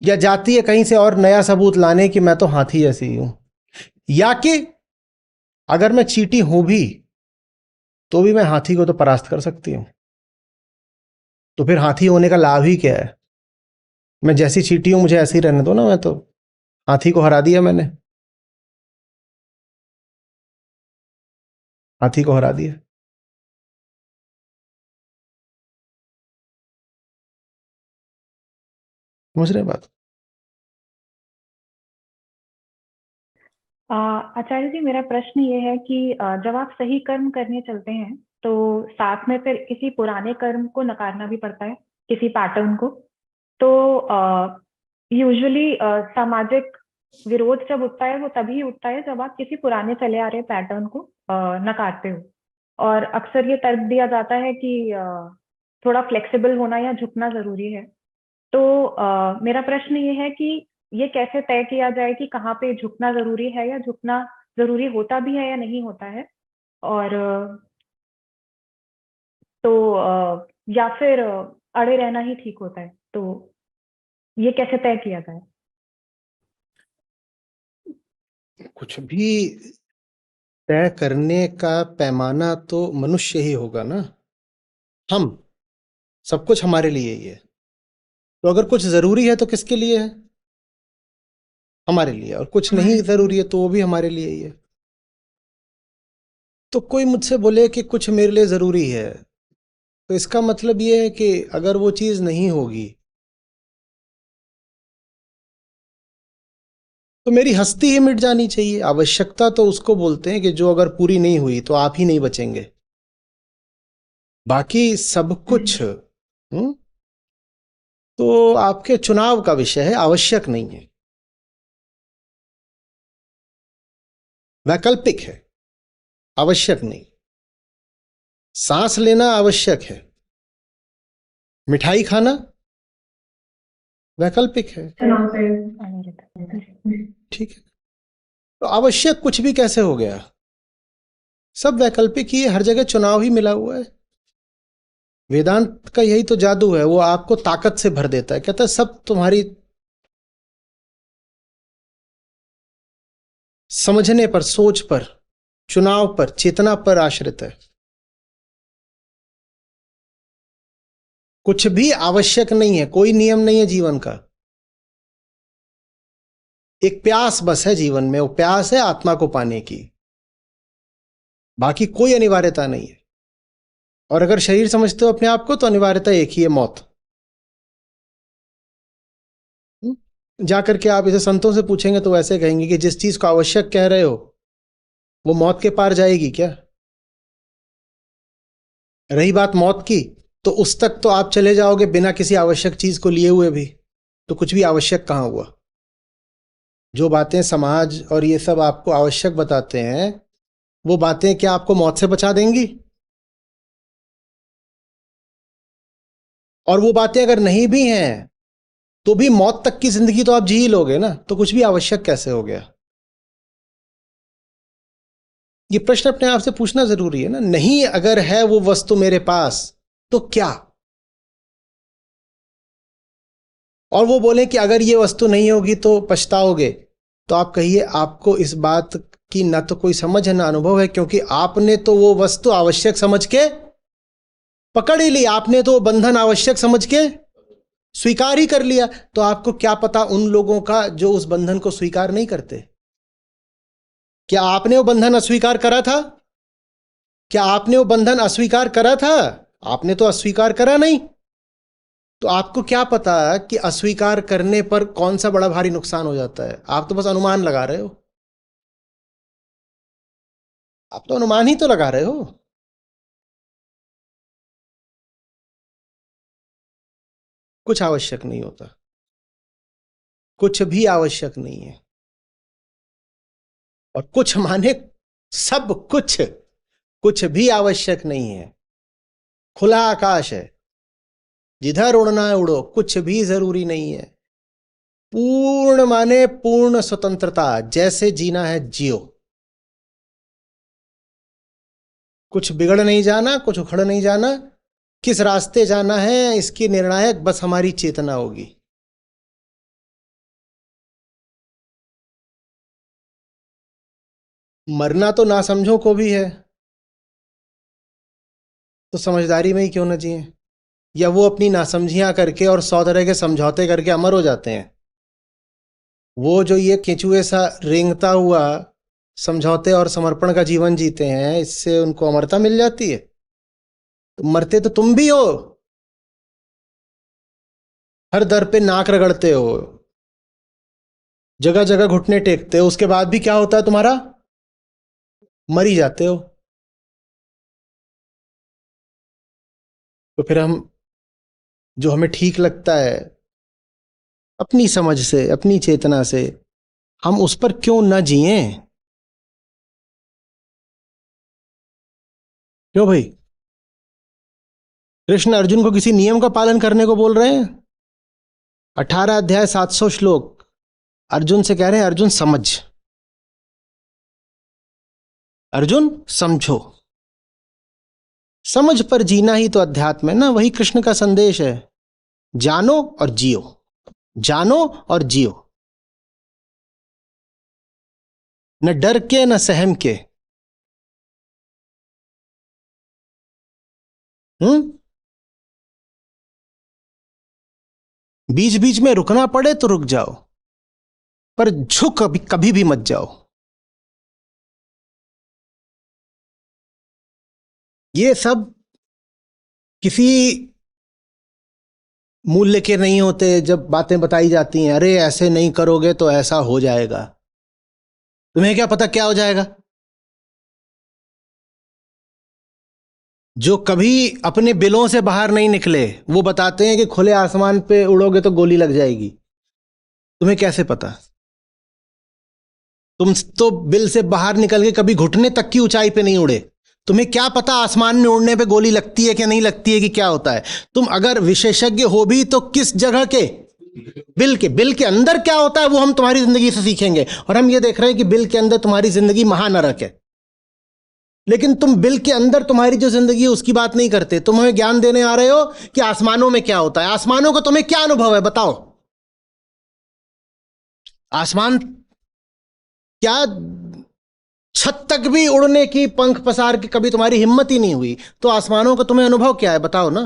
या जाती है कहीं से और नया सबूत लाने कि मैं तो हाथी जैसी हूं। या कि अगर मैं चींटी हूं भी तो भी मैं हाथी को तो परास्त कर सकती हूं, तो फिर हाथी होने का लाभ ही क्या है? मैं जैसी चींटी हूं मुझे ऐसे ही रहने दो ना, मैं तो हाथी को हरा दिया, मैंने हाथी को हरा दिया। समझ रहे हैं बात? आचार्य जी, मेरा प्रश्न ये है कि जब आप सही कर्म करने चलते हैं तो साथ में फिर किसी पुराने कर्म को नकारना भी पड़ता है, किसी पैटर्न को। तो यूजुअली सामाजिक विरोध जब उठता है वो तभी उठता है जब आप किसी पुराने चले आ रहे पैटर्न को नकारते हो। और अक्सर ये तर्क दिया जाता है कि थोड़ा फ्लेक्सिबल होना या झुकना जरूरी है। तो मेरा प्रश्न ये है कि ये कैसे तय किया जाए कि कहाँ पे झुकना जरूरी है या झुकना जरूरी होता भी है या नहीं होता है। और तो या फिर अड़े रहना ही ठीक होता है। तो ये कैसे तय किया जाए? कुछ भी तय करने का पैमाना तो मनुष्य ही होगा ना। हम सब कुछ हमारे लिए ही है, तो अगर कुछ जरूरी है तो किसके लिए है? हमारे लिए। और कुछ नहीं जरूरी है तो वो भी हमारे लिए ही है। तो कोई मुझसे बोले कि कुछ मेरे लिए जरूरी है, तो इसका मतलब ये है कि अगर वो चीज नहीं होगी तो मेरी हस्ती ही मिट जानी चाहिए। आवश्यकता तो उसको बोलते हैं कि जो अगर पूरी नहीं हुई तो आप ही नहीं बचेंगे। बाकी सब कुछ तो आपके चुनाव का विषय है, आवश्यक नहीं है, वैकल्पिक है, आवश्यक नहीं। सांस लेना आवश्यक है, मिठाई खाना वैकल्पिक है। ठीक है, तो आवश्यक कुछ भी कैसे हो गया? सब वैकल्पिक ही है, हर जगह चुनाव ही मिला हुआ है। वेदांत का यही तो जादू है, वो आपको ताकत से भर देता है। कहता है सब तुम्हारी समझने पर, सोच पर, चुनाव पर, चेतना पर आश्रित है। कुछ भी आवश्यक नहीं है, कोई नियम नहीं है जीवन का। एक प्यास बस है जीवन में, वो प्यास है आत्मा को पाने की, बाकी कोई अनिवार्यता नहीं है। और अगर शरीर समझते हो अपने आप को तो अनिवार्यता एक ही है, मौत। जाकर के आप इसे संतों से पूछेंगे तो वैसे कहेंगे कि जिस चीज को आवश्यक कह रहे हो वो मौत के पार जाएगी क्या? रही बात मौत की, तो उस तक तो आप चले जाओगे बिना किसी आवश्यक चीज को लिए हुए भी, तो कुछ भी आवश्यक कहां हुआ? जो बातें समाज और ये सब आपको आवश्यक बताते हैं, वो बातें क्या आपको मौत से बचा देंगी? और वो बातें अगर नहीं भी हैं तो भी मौत तक की जिंदगी तो आप जी ही लोगे ना, तो कुछ भी आवश्यक कैसे हो गया? ये प्रश्न अपने आप से पूछना जरूरी है ना। नहीं अगर है वो वस्तु मेरे पास तो क्या? और वो बोले कि अगर ये वस्तु नहीं होगी तो पछताओगे, तो आप कहिए आपको इस बात की न तो कोई समझ है ना अनुभव है, क्योंकि आपने तो वो वस्तु आवश्यक समझ के पकड़ ही ली, आपने तो वो बंधन आवश्यक समझ के स्वीकार ही कर लिया। तो आपको क्या पता उन लोगों का जो उस बंधन को स्वीकार नहीं करते। क्या आपने वो बंधन अस्वीकार करा था? क्या आपने वो बंधन अस्वीकार करा था? आपने तो अस्वीकार करा नहीं। तो आपको क्या पता कि अस्वीकार करने पर कौन सा बड़ा भारी नुकसान हो जाता है? आप तो बस अनुमान लगा रहे हो। आप तो अनुमान ही तो लगा रहे हो। कुछ आवश्यक नहीं होता, कुछ भी आवश्यक नहीं है। और कुछ माने सब कुछ, कुछ भी आवश्यक नहीं है। खुला आकाश है, जिधर उड़ना है उड़ो, कुछ भी जरूरी नहीं है। पूर्ण माने पूर्ण स्वतंत्रता, जैसे जीना है जियो। कुछ बिगड़ नहीं जाना, कुछ उखड़ नहीं जाना। किस रास्ते जाना है इसकी निर्णायक बस हमारी चेतना होगी। मरना तो नासमझों को भी है, तो समझदारी में ही क्यों न जिए? या वो अपनी नासमझियां करके और 100 तरह के समझौते करके अमर हो जाते हैं? वो जो ये केंचुए सा रेंगता हुआ समझौते और समर्पण का जीवन जीते हैं, इससे उनको अमरता मिल जाती है। तो मरते तो तुम भी हो, हर दर पे नाक रगड़ते हो, जगह जगह घुटने टेकते हो, उसके बाद भी क्या होता है तुम्हारा? मर ही जाते हो। तो फिर हम, जो हमें ठीक लगता है अपनी समझ से, अपनी चेतना से, हम उस पर क्यों न जिए? क्यों भाई? कृष्ण अर्जुन को किसी नियम का पालन करने को बोल रहे हैं? 18 अध्याय 700 श्लोक अर्जुन से कह रहे हैं, अर्जुन समझ, अर्जुन समझो। समझ पर जीना ही तो अध्यात्म है ना, वही कृष्ण का संदेश है। जानो और जियो, जानो और जियो, न डर के न सहम के। बीच बीच में रुकना पड़े तो रुक जाओ, पर झुक कभी कभी भी मत जाओ। ये सब किसी मूल्य के नहीं होते। जब बातें बताई जाती हैं, अरे ऐसे नहीं करोगे तो ऐसा हो जाएगा, तुम्हें क्या पता क्या हो जाएगा? जो कभी अपने बिलों से बाहर नहीं निकले वो बताते हैं कि खुले आसमान पे उड़ोगे तो गोली लग जाएगी। तुम्हें कैसे पता? तुम तो बिल से बाहर निकल के कभी घुटने तक की ऊंचाई पे नहीं उड़े। तुम्हें क्या पता आसमान में उड़ने पे गोली लगती है कि नहीं लगती है, कि क्या होता है? तुम अगर विशेषज्ञ हो भी तो किस जगह के? बिल के अंदर क्या होता है वो हम तुम्हारी जिंदगी से सीखेंगे। और हम ये देख रहे हैं कि बिल के अंदर तुम्हारी जिंदगी महानरक है, लेकिन तुम बिल के अंदर तुम्हारी जो जिंदगी है उसकी बात नहीं करते। तुम हमें ज्ञान देने आ रहे हो कि आसमानों में क्या होता है। आसमानों का तुम्हें क्या अनुभव है बताओ? आसमान क्या, छत तक भी उड़ने की पंख पसार के कभी तुम्हारी हिम्मत ही नहीं हुई, तो आसमानों का तुम्हें अनुभव क्या है बताओ ना।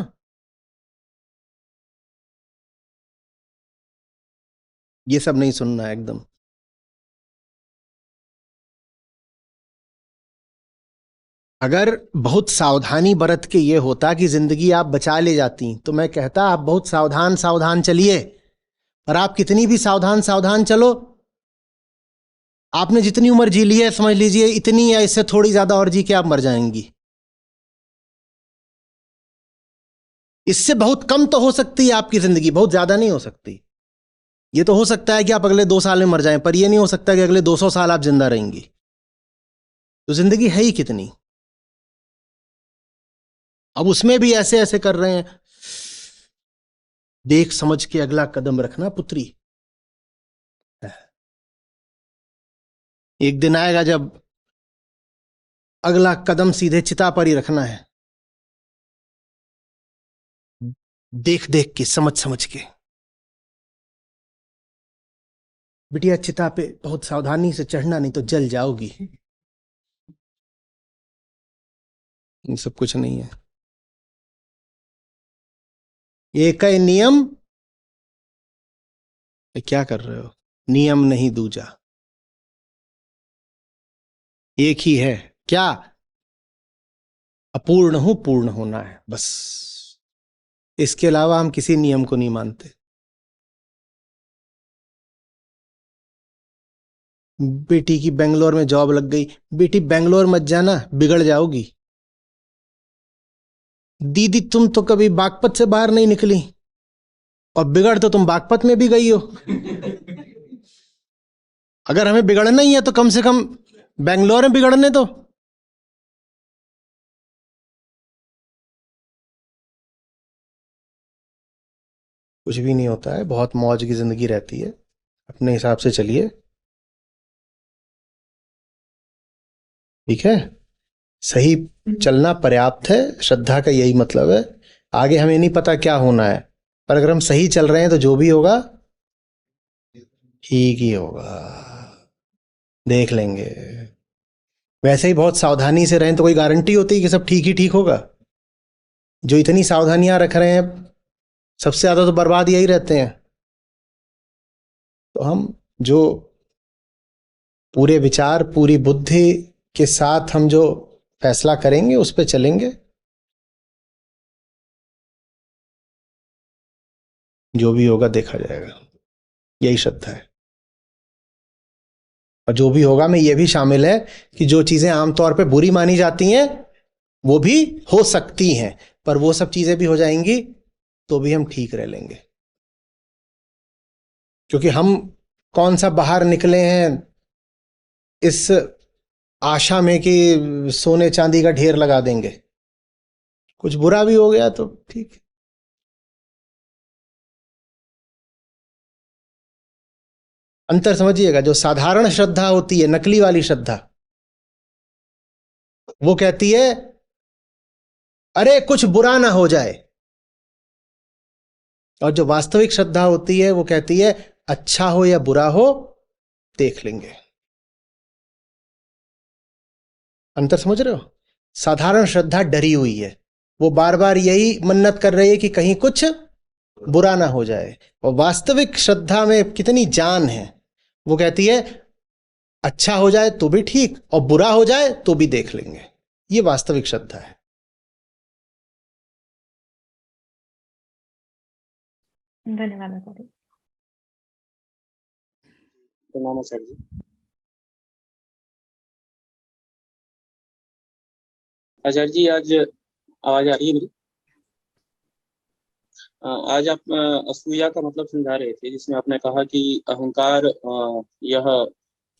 ये सब नहीं सुनना है एकदम। अगर बहुत सावधानी बरत के ये होता कि जिंदगी आप बचा ले जाती, तो मैं कहता आप बहुत सावधान सावधान चलिए। पर आप कितनी भी सावधान सावधान चलो, आपने जितनी उम्र जी ली है समझ लीजिए इतनी या इससे थोड़ी ज्यादा और जी के आप मर जाएंगी। इससे बहुत कम तो हो सकती है आपकी जिंदगी, बहुत ज्यादा नहीं हो सकती। ये तो हो सकता है कि आप अगले 2 साल में मर जाएं, पर यह नहीं हो सकता कि अगले 200 साल आप जिंदा रहेंगी। तो जिंदगी है ही कितनी? अब उसमें भी ऐसे ऐसे कर रहे हैं। देख समझ के अगला कदम रखना पुत्री। एक दिन आएगा जब अगला कदम सीधे चिता पर ही रखना है, देख देख के, समझ समझ के। बिटिया चिता पे बहुत सावधानी से चढ़ना, नहीं तो जल जाओगी। ये सब कुछ नहीं है। एक ही नियम। ये क्या कर रहे हो? नियम नहीं दूजा। एक ही है क्या? अपूर्ण हूं, पूर्ण होना है बस। इसके अलावा हम किसी नियम को नहीं मानते। बेटी की बेंगलोर में जॉब लग गई। बेटी बेंगलोर मत जाना, बिगड़ जाओगी। दीदी तुम तो कभी बागपत से बाहर नहीं निकली, और बिगड़ तो तुम बागपत में भी गई हो। अगर हमें बिगड़ना ही है तो कम से कम बेंगलोर में बिगड़ने दो। कुछ भी नहीं होता है, बहुत मौज की जिंदगी रहती है। अपने हिसाब से चलिए, ठीक है? सही चलना पर्याप्त है। श्रद्धा का यही मतलब है। आगे हमें नहीं पता क्या होना है, पर अगर हम सही चल रहे हैं तो जो भी होगा ठीक ही होगा। देख लेंगे। वैसे ही बहुत सावधानी से रहें तो कोई गारंटी होती है कि सब ठीक ही ठीक होगा? जो इतनी सावधानियां रख रहे हैं, सबसे ज्यादा तो बर्बाद यही रहते हैं। तो हम जो पूरे विचार, पूरी बुद्धि के साथ हम जो फैसला करेंगे उस पे चलेंगे। जो भी होगा देखा जाएगा। यही श्रद्धा है। और जो भी होगा में ये भी शामिल है कि जो चीजें आमतौर पे बुरी मानी जाती हैं वो भी हो सकती हैं, पर वो सब चीजें भी हो जाएंगी तो भी हम ठीक रह लेंगे। क्योंकि हम कौन सा बाहर निकले हैं इस आशा में कि सोने चांदी का ढेर लगा देंगे। कुछ बुरा भी हो गया तो ठीक है। अंतर समझिएगा। जो साधारण श्रद्धा होती है, नकली वाली श्रद्धा, वो कहती है अरे कुछ बुरा ना हो जाए। और जो वास्तविक श्रद्धा होती है वो कहती है अच्छा हो या बुरा हो देख लेंगे। अंतर समझ रहे हो? साधारण श्रद्धा डरी हुई है, वो बार बार यही मन्नत कर रही है कि कहीं कुछ बुरा ना हो जाए। और वास्तविक श्रद्धा में कितनी जान है, वो कहती है अच्छा हो जाए तो भी ठीक, और बुरा हो जाए तो भी देख लेंगे। ये वास्तविक श्रद्धा है। धन्यवाद आचार्य। प्रणाम आचार्य जी। आचार्य जी, आज आवाज आ रही है मेरी? आज आप असूया का मतलब समझा रहे थे, जिसमें आपने कहा कि अहंकार यह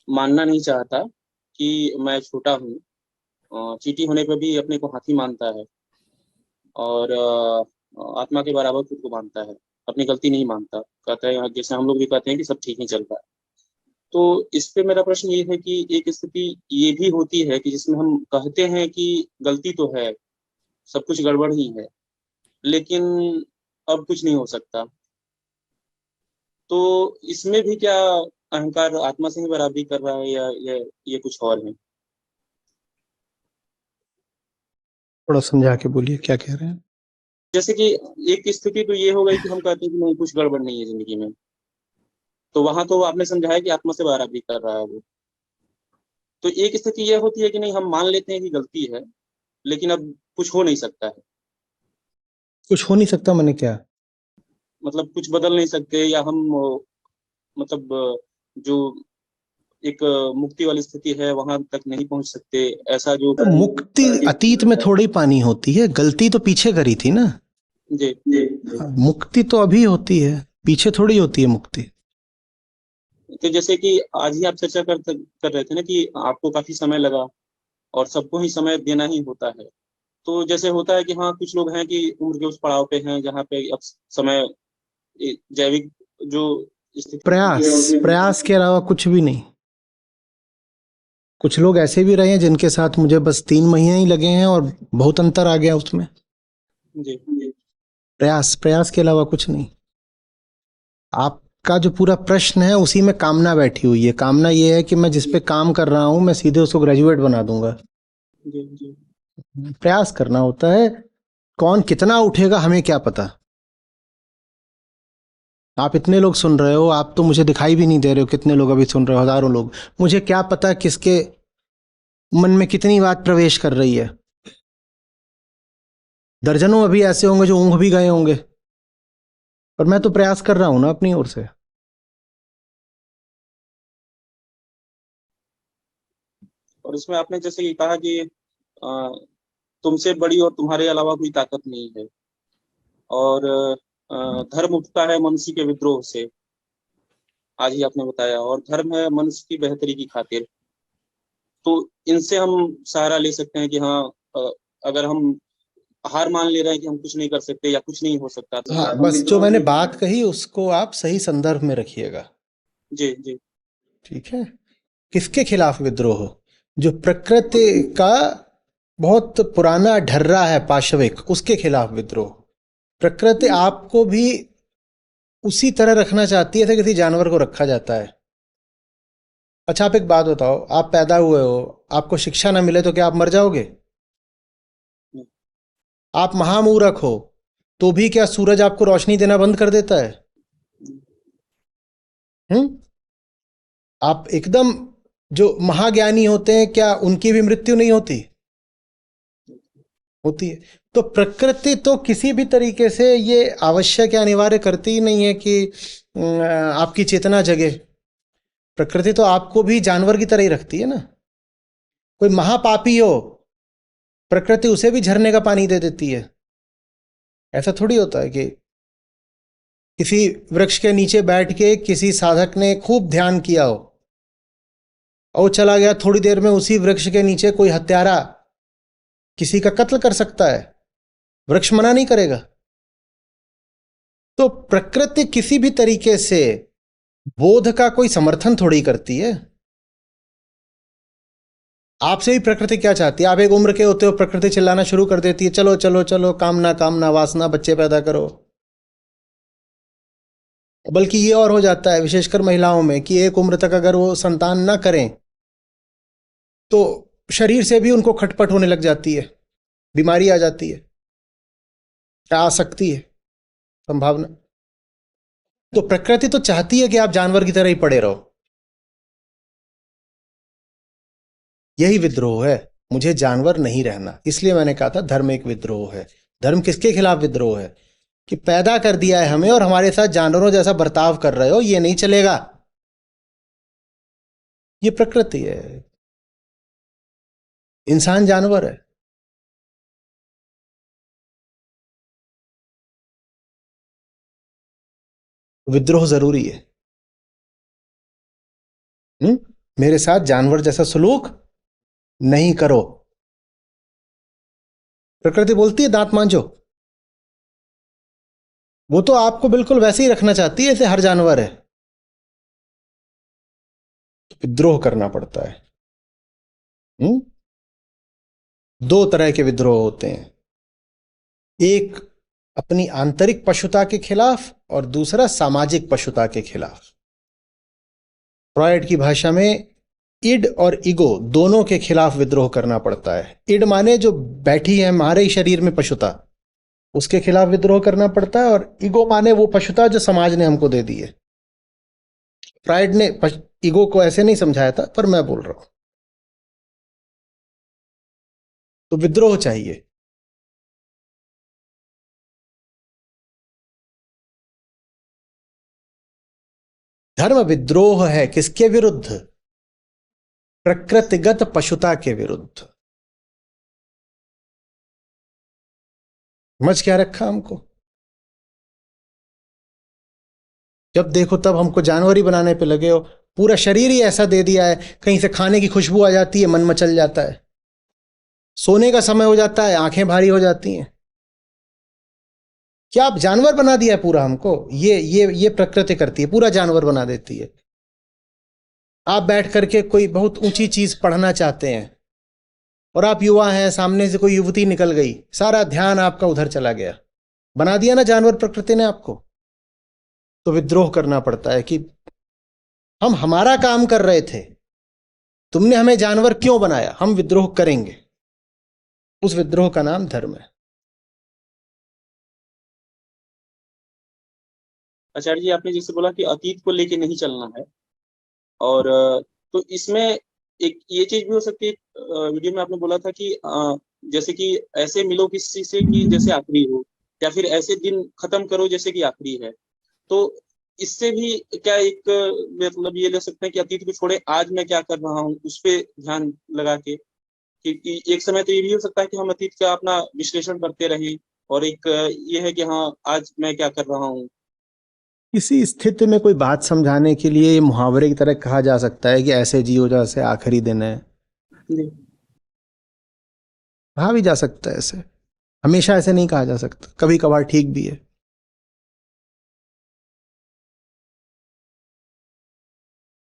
मानना नहीं चाहता कि मैं छोटा हूँ। चींटी होने पर भी अपने को हाथी मानता है, और आत्मा के बराबर खुद को मानता है, अपनी गलती नहीं मानता। कहता है जैसे हम लोग भी कहते हैं कि सब ठीक ही चल रहा है। तो इस पे मेरा प्रश्न ये है कि एक स्थिति ये भी होती है कि जिसमें हम कहते हैं कि गलती तो है, सब कुछ गड़बड़ ही है, लेकिन अब कुछ नहीं हो सकता। तो इसमें भी क्या अहंकार आत्मा से ही बराबरी कर रहा है, या ये कुछ और है? थोड़ा समझा के बोलिए क्या कह रहे हैं। जैसे कि एक स्थिति तो ये हो गई कि हम कहते हैं कि नहीं, कुछ गड़बड़ नहीं है जिंदगी में, तो वहां तो आपने समझाया कि आत्मा से बराबरी कर रहा है वो। तो एक स्थिति यह होती है कि नहीं, हम मान लेते हैं कि गलती है, लेकिन अब कुछ हो नहीं सकता है। कुछ हो नहीं सकता मैंने क्या? मतलब कुछ बदल नहीं सकते, या हम मतलब जो एक मुक्ति वाली स्थिति है वहां तक नहीं पहुंच सकते, ऐसा जो तो मुक्ति अतीत में थोड़ी पानी होती है, गलती तो पीछे करी थी ना। जी मुक्ति तो अभी होती है, पीछे थोड़ी होती है मुक्ति। तो जैसे कि आज ही आप चर्चा कर रहे थे ना कि आपको काफी समय लगा, और सबको ही समय देना ही होता है। तो जैसे होता है कि हाँ, कुछ लोग हैं कि उम्र के उस पड़ाव पे हैं जहाँ पे अब समय जैविक जो स्थिति, प्रयास के अलावा कुछ भी नहीं। कुछ लोग ऐसे भी रहे हैं जिनके साथ मुझे बस 3 महीने ही लगे हैं और बहुत अंतर आ गया उसमें। जी प्रयास के अलावा कुछ नहीं। आप का जो पूरा प्रश्न है उसी में कामना बैठी हुई है। कामना ये है कि मैं जिस पे काम कर रहा हूं मैं सीधे उसको ग्रेजुएट बना दूंगा। जी जी प्रयास करना होता है। कौन कितना उठेगा हमें क्या पता। आप इतने लोग सुन रहे हो, आप तो मुझे दिखाई भी नहीं दे रहे हो कितने लोग अभी सुन रहे हो, हजारों लोग। मुझे क्या पता किसके मन में कितनी बात प्रवेश कर रही है। दर्जनों अभी ऐसे होंगे जो ऊँघ भी गए होंगे, पर मैं तो प्रयास कर रहा हूं ना अपनी ओर से। और इसमें आपने जैसे कि कहा कि अ, तुमसे बड़ी और तुम्हारे अलावा कोई ताकत नहीं है, और धर्म उठता है मनुष्य के विद्रोह से, आज ही आपने बताया, और धर्म है मनुष्य की बेहतरी की खातिर। तो इनसे हम सहारा ले सकते हैं कि हाँ, अगर हम हार मान ले रहे हैं कि हम कुछ नहीं कर सकते या कुछ नहीं हो सकता, तो हाँ, हम बस जो विद्रोह मैंने में। बात कही उसको आप सही संदर्भ में रखिएगा। जी जी ठीक है। किसके खिलाफ विद्रोह? जो प्रकृति का बहुत पुराना ढर्रा है पाशविक, उसके खिलाफ विद्रोह। प्रकृति आपको भी उसी तरह रखना चाहती है जैसे किसी जानवर को रखा जाता है। अच्छा, आप एक बात बताओ, आप पैदा हुए हो, आपको शिक्षा ना मिले तो क्या आप मर जाओगे? आप महामूर्ख हो तो भी क्या सूरज आपको रोशनी देना बंद कर देता है? हम्म। आप एकदम जो महाज्ञानी होते हैं, क्या उनकी भी मृत्यु नहीं होती? होती है। तो प्रकृति तो किसी भी तरीके से ये आवश्यक या अनिवार्य करती ही नहीं है कि आपकी चेतना जगे। प्रकृति तो आपको भी जानवर की तरह ही रखती है ना। कोई महापापी हो, प्रकृति उसे भी झरने का पानी दे देती है। ऐसा थोड़ी होता है कि किसी वृक्ष के नीचे बैठ के किसी साधक ने खूब ध्यान किया हो और वो चला गया, थोड़ी देर में उसी वृक्ष के नीचे कोई हत्यारा किसी का कत्ल कर सकता है, वृक्ष मना नहीं करेगा। तो प्रकृति किसी भी तरीके से बोध का कोई समर्थन थोड़ी करती है। आपसे भी प्रकृति क्या चाहती है? आप एक उम्र के होते हो, प्रकृति चिल्लाना शुरू कर देती है, चलो चलो चलो, कामना कामना वासना, बच्चे पैदा करो। बल्कि ये और हो जाता है विशेषकर महिलाओं में कि एक उम्र तक अगर वो संतान ना करें तो शरीर से भी उनको खटपट होने लग जाती है, बीमारी आ जाती है, आ सकती है संभावना। तो प्रकृति तो चाहती है कि आप जानवर की तरह ही पड़े रहो। यही विद्रोह है, मुझे जानवर नहीं रहना। इसलिए मैंने कहा था धर्म एक विद्रोह है। धर्म किसके खिलाफ विद्रोह है? कि पैदा कर दिया है हमें और हमारे साथ जानवरों जैसा बर्ताव कर रहे हो, ये नहीं चलेगा। ये प्रकृति है, इंसान जानवर है। विद्रोह जरूरी है। मेरे साथ जानवर जैसा सलूक नहीं करो। प्रकृति बोलती है दांत मांजो, वो तो आपको बिल्कुल वैसे ही रखना चाहती है जैसे हर जानवर है। विद्रोह करना पड़ता है। दो तरह के विद्रोह होते हैं, एक अपनी आंतरिक पशुता के खिलाफ और दूसरा सामाजिक पशुता के खिलाफ। फ्रॉयड की भाषा में इड और ईगो दोनों के खिलाफ विद्रोह करना पड़ता है। इड माने जो बैठी है हमारे ही शरीर में पशुता, उसके खिलाफ विद्रोह करना पड़ता है, और ईगो माने वो पशुता जो समाज ने हमको दे दी है। फ्रॉयड ने ईगो को ऐसे नहीं समझाया था, पर मैं बोल रहा हूं। तो विद्रोह चाहिए। धर्म विद्रोह है किसके विरुद्ध? प्रकृतिगत पशुता के विरुद्ध। समझ क्या रखा हमको? जब देखो तब हमको जानवर ही बनाने पे लगे हो। पूरा शरीर ही ऐसा दे दिया है, कहीं से खाने की खुशबू आ जाती है, मन मचल जाता है। सोने का समय हो जाता है, आंखें भारी हो जाती हैं। क्या आप जानवर बना दिया है पूरा हमको? ये प्रकृति करती है, पूरा जानवर बना देती है। आप बैठ करके कोई बहुत ऊंची चीज पढ़ना चाहते हैं और आप युवा हैं, सामने से कोई युवती निकल गई, सारा ध्यान आपका उधर चला गया। बना दिया ना जानवर प्रकृति ने आपको। तो विद्रोह करना पड़ता है कि हम हमारा काम कर रहे थे, तुमने हमें जानवर क्यों बनाया, हम विद्रोह करेंगे। उस विद्रोह का नाम धर्म है। आचार्य जी, आपने जैसे बोला कि अतीत को लेके नहीं चलना है, और तो इसमें एक ये चीज भी हो सकती है, वीडियो में आपने बोला था कि जैसे कि ऐसे मिलो किसी से कि जैसे आखिरी हो, या फिर ऐसे दिन खत्म करो जैसे कि आखिरी है। तो इससे भी क्या एक मतलब ये ले सकते हैं कि अतीत को छोड़े, आज मैं क्या कर रहा हूँ उस पे ध्यान लगा के, क्योंकि एक समय तो ये भी हो सकता है कि हम अतीत का अपना विश्लेषण करते रहें, और एक ये है कि हाँ आज मैं क्या कर रहा हूँ। इसी स्थिति में कोई बात समझाने के लिए ये मुहावरे की तरह कहा जा सकता है कि ऐसे जियो जैसे आखिरी दिन है। जी। कहा भी जा सकता है ऐसे, हमेशा ऐसे नहीं कहा जा सकता, कभी कभार ठीक भी है।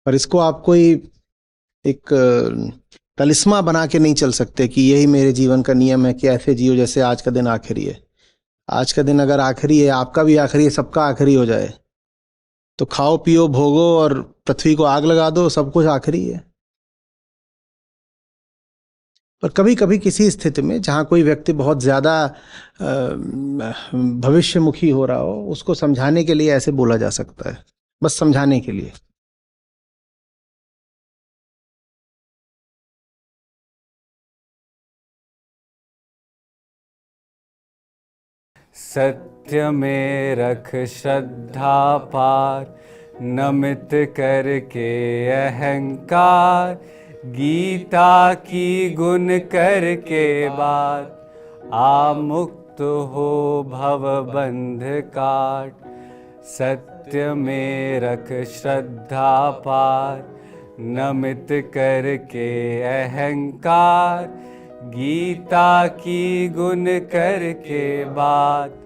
पर इसको आप कोई एक तलिस्मा बना के नहीं चल सकते कि यही मेरे जीवन का नियम है कि ऐसे जियो जैसे आज का दिन आखिरी है। आज का दिन अगर आखिरी है, आपका भी आखिरी है, सबका आखिरी हो जाए, तो खाओ पियो भोगो और पृथ्वी को आग लगा दो, सब कुछ आखिरी है। पर कभी कभी किसी स्थिति में जहाँ कोई व्यक्ति बहुत ज़्यादा भविष्यमुखी हो रहा हो, उसको समझाने के लिए ऐसे बोला जा सकता है, बस समझाने के लिए। सत्य में रख श्रद्धा पार, नमित करके अहंकार, गीता की गुण करके बात, आमुक्त हो भव बंध काट। सत्य में रख श्रद्धा पार, नमित करके अहंकार, गीता की गुण करके बात,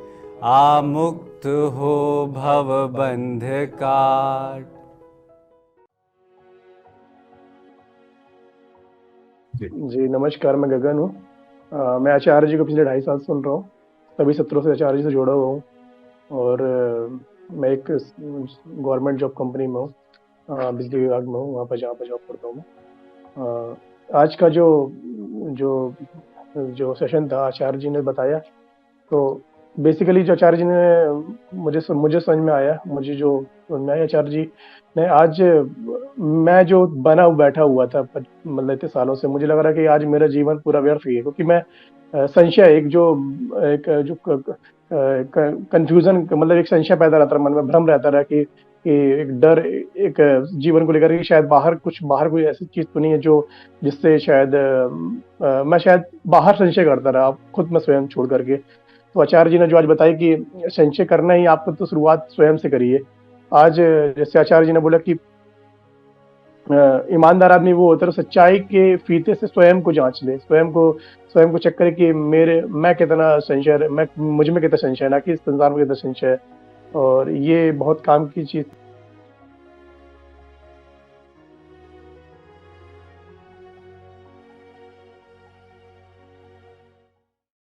आमुक्त हो भव बंध काट। जी नमस्कार, मैं गगन हूँ। मैं आचार्य जी को पिछले 2.5 साल सुन रहा हूँ, सभी सत्रों से आचार्य जी से जुड़ा हुआ हूँ, और मैं एक गवर्नमेंट जॉब कंपनी में हूँ, बिजली विभाग में हूँ, वहाँ पर जहाँ पर जॉब करता हूँ मैं। आज का जो जो जो सेशन था, आचार्य जी ने बताया, तो बेसिकली जो आचार्य जी ने मुझे समझ में आया, मुझे जो समझ में आया, आचार्य जी ने आज मैं जो बना बैठा हुआ था मतलब इतने सालों से, मुझे लग रहा है कि आज मेरा जीवन पूरा व्यर्थ ही है, क्योंकि मैं संशय एक जो कंफ्यूजन, मतलब एक संशय पैदा रहता रहा मन में, भ्रम रहता रहा कि एक डर, एक जीवन को लेकर कि शायद बाहर कोई ऐसी चीज तो नहीं है जो जिससे शायद मैं शायद बाहर संशय करता रहा, खुद में स्वयं छोड़ करके। तो आचार्य जी ने जो आज बताया कि संशय करना ही आपको तो शुरुआत स्वयं से करिए। आज जैसे आचार्य जी ने बोला कि ईमानदार आदमी वो होता है सच्चाई के फीते से स्वयं को जांच ले, स्वयं को चेक करे कि मैं कितना संशय, मुझ में कितना संशय है, ना कि इस संसार में कितना संशय है। और ये बहुत काम की चीज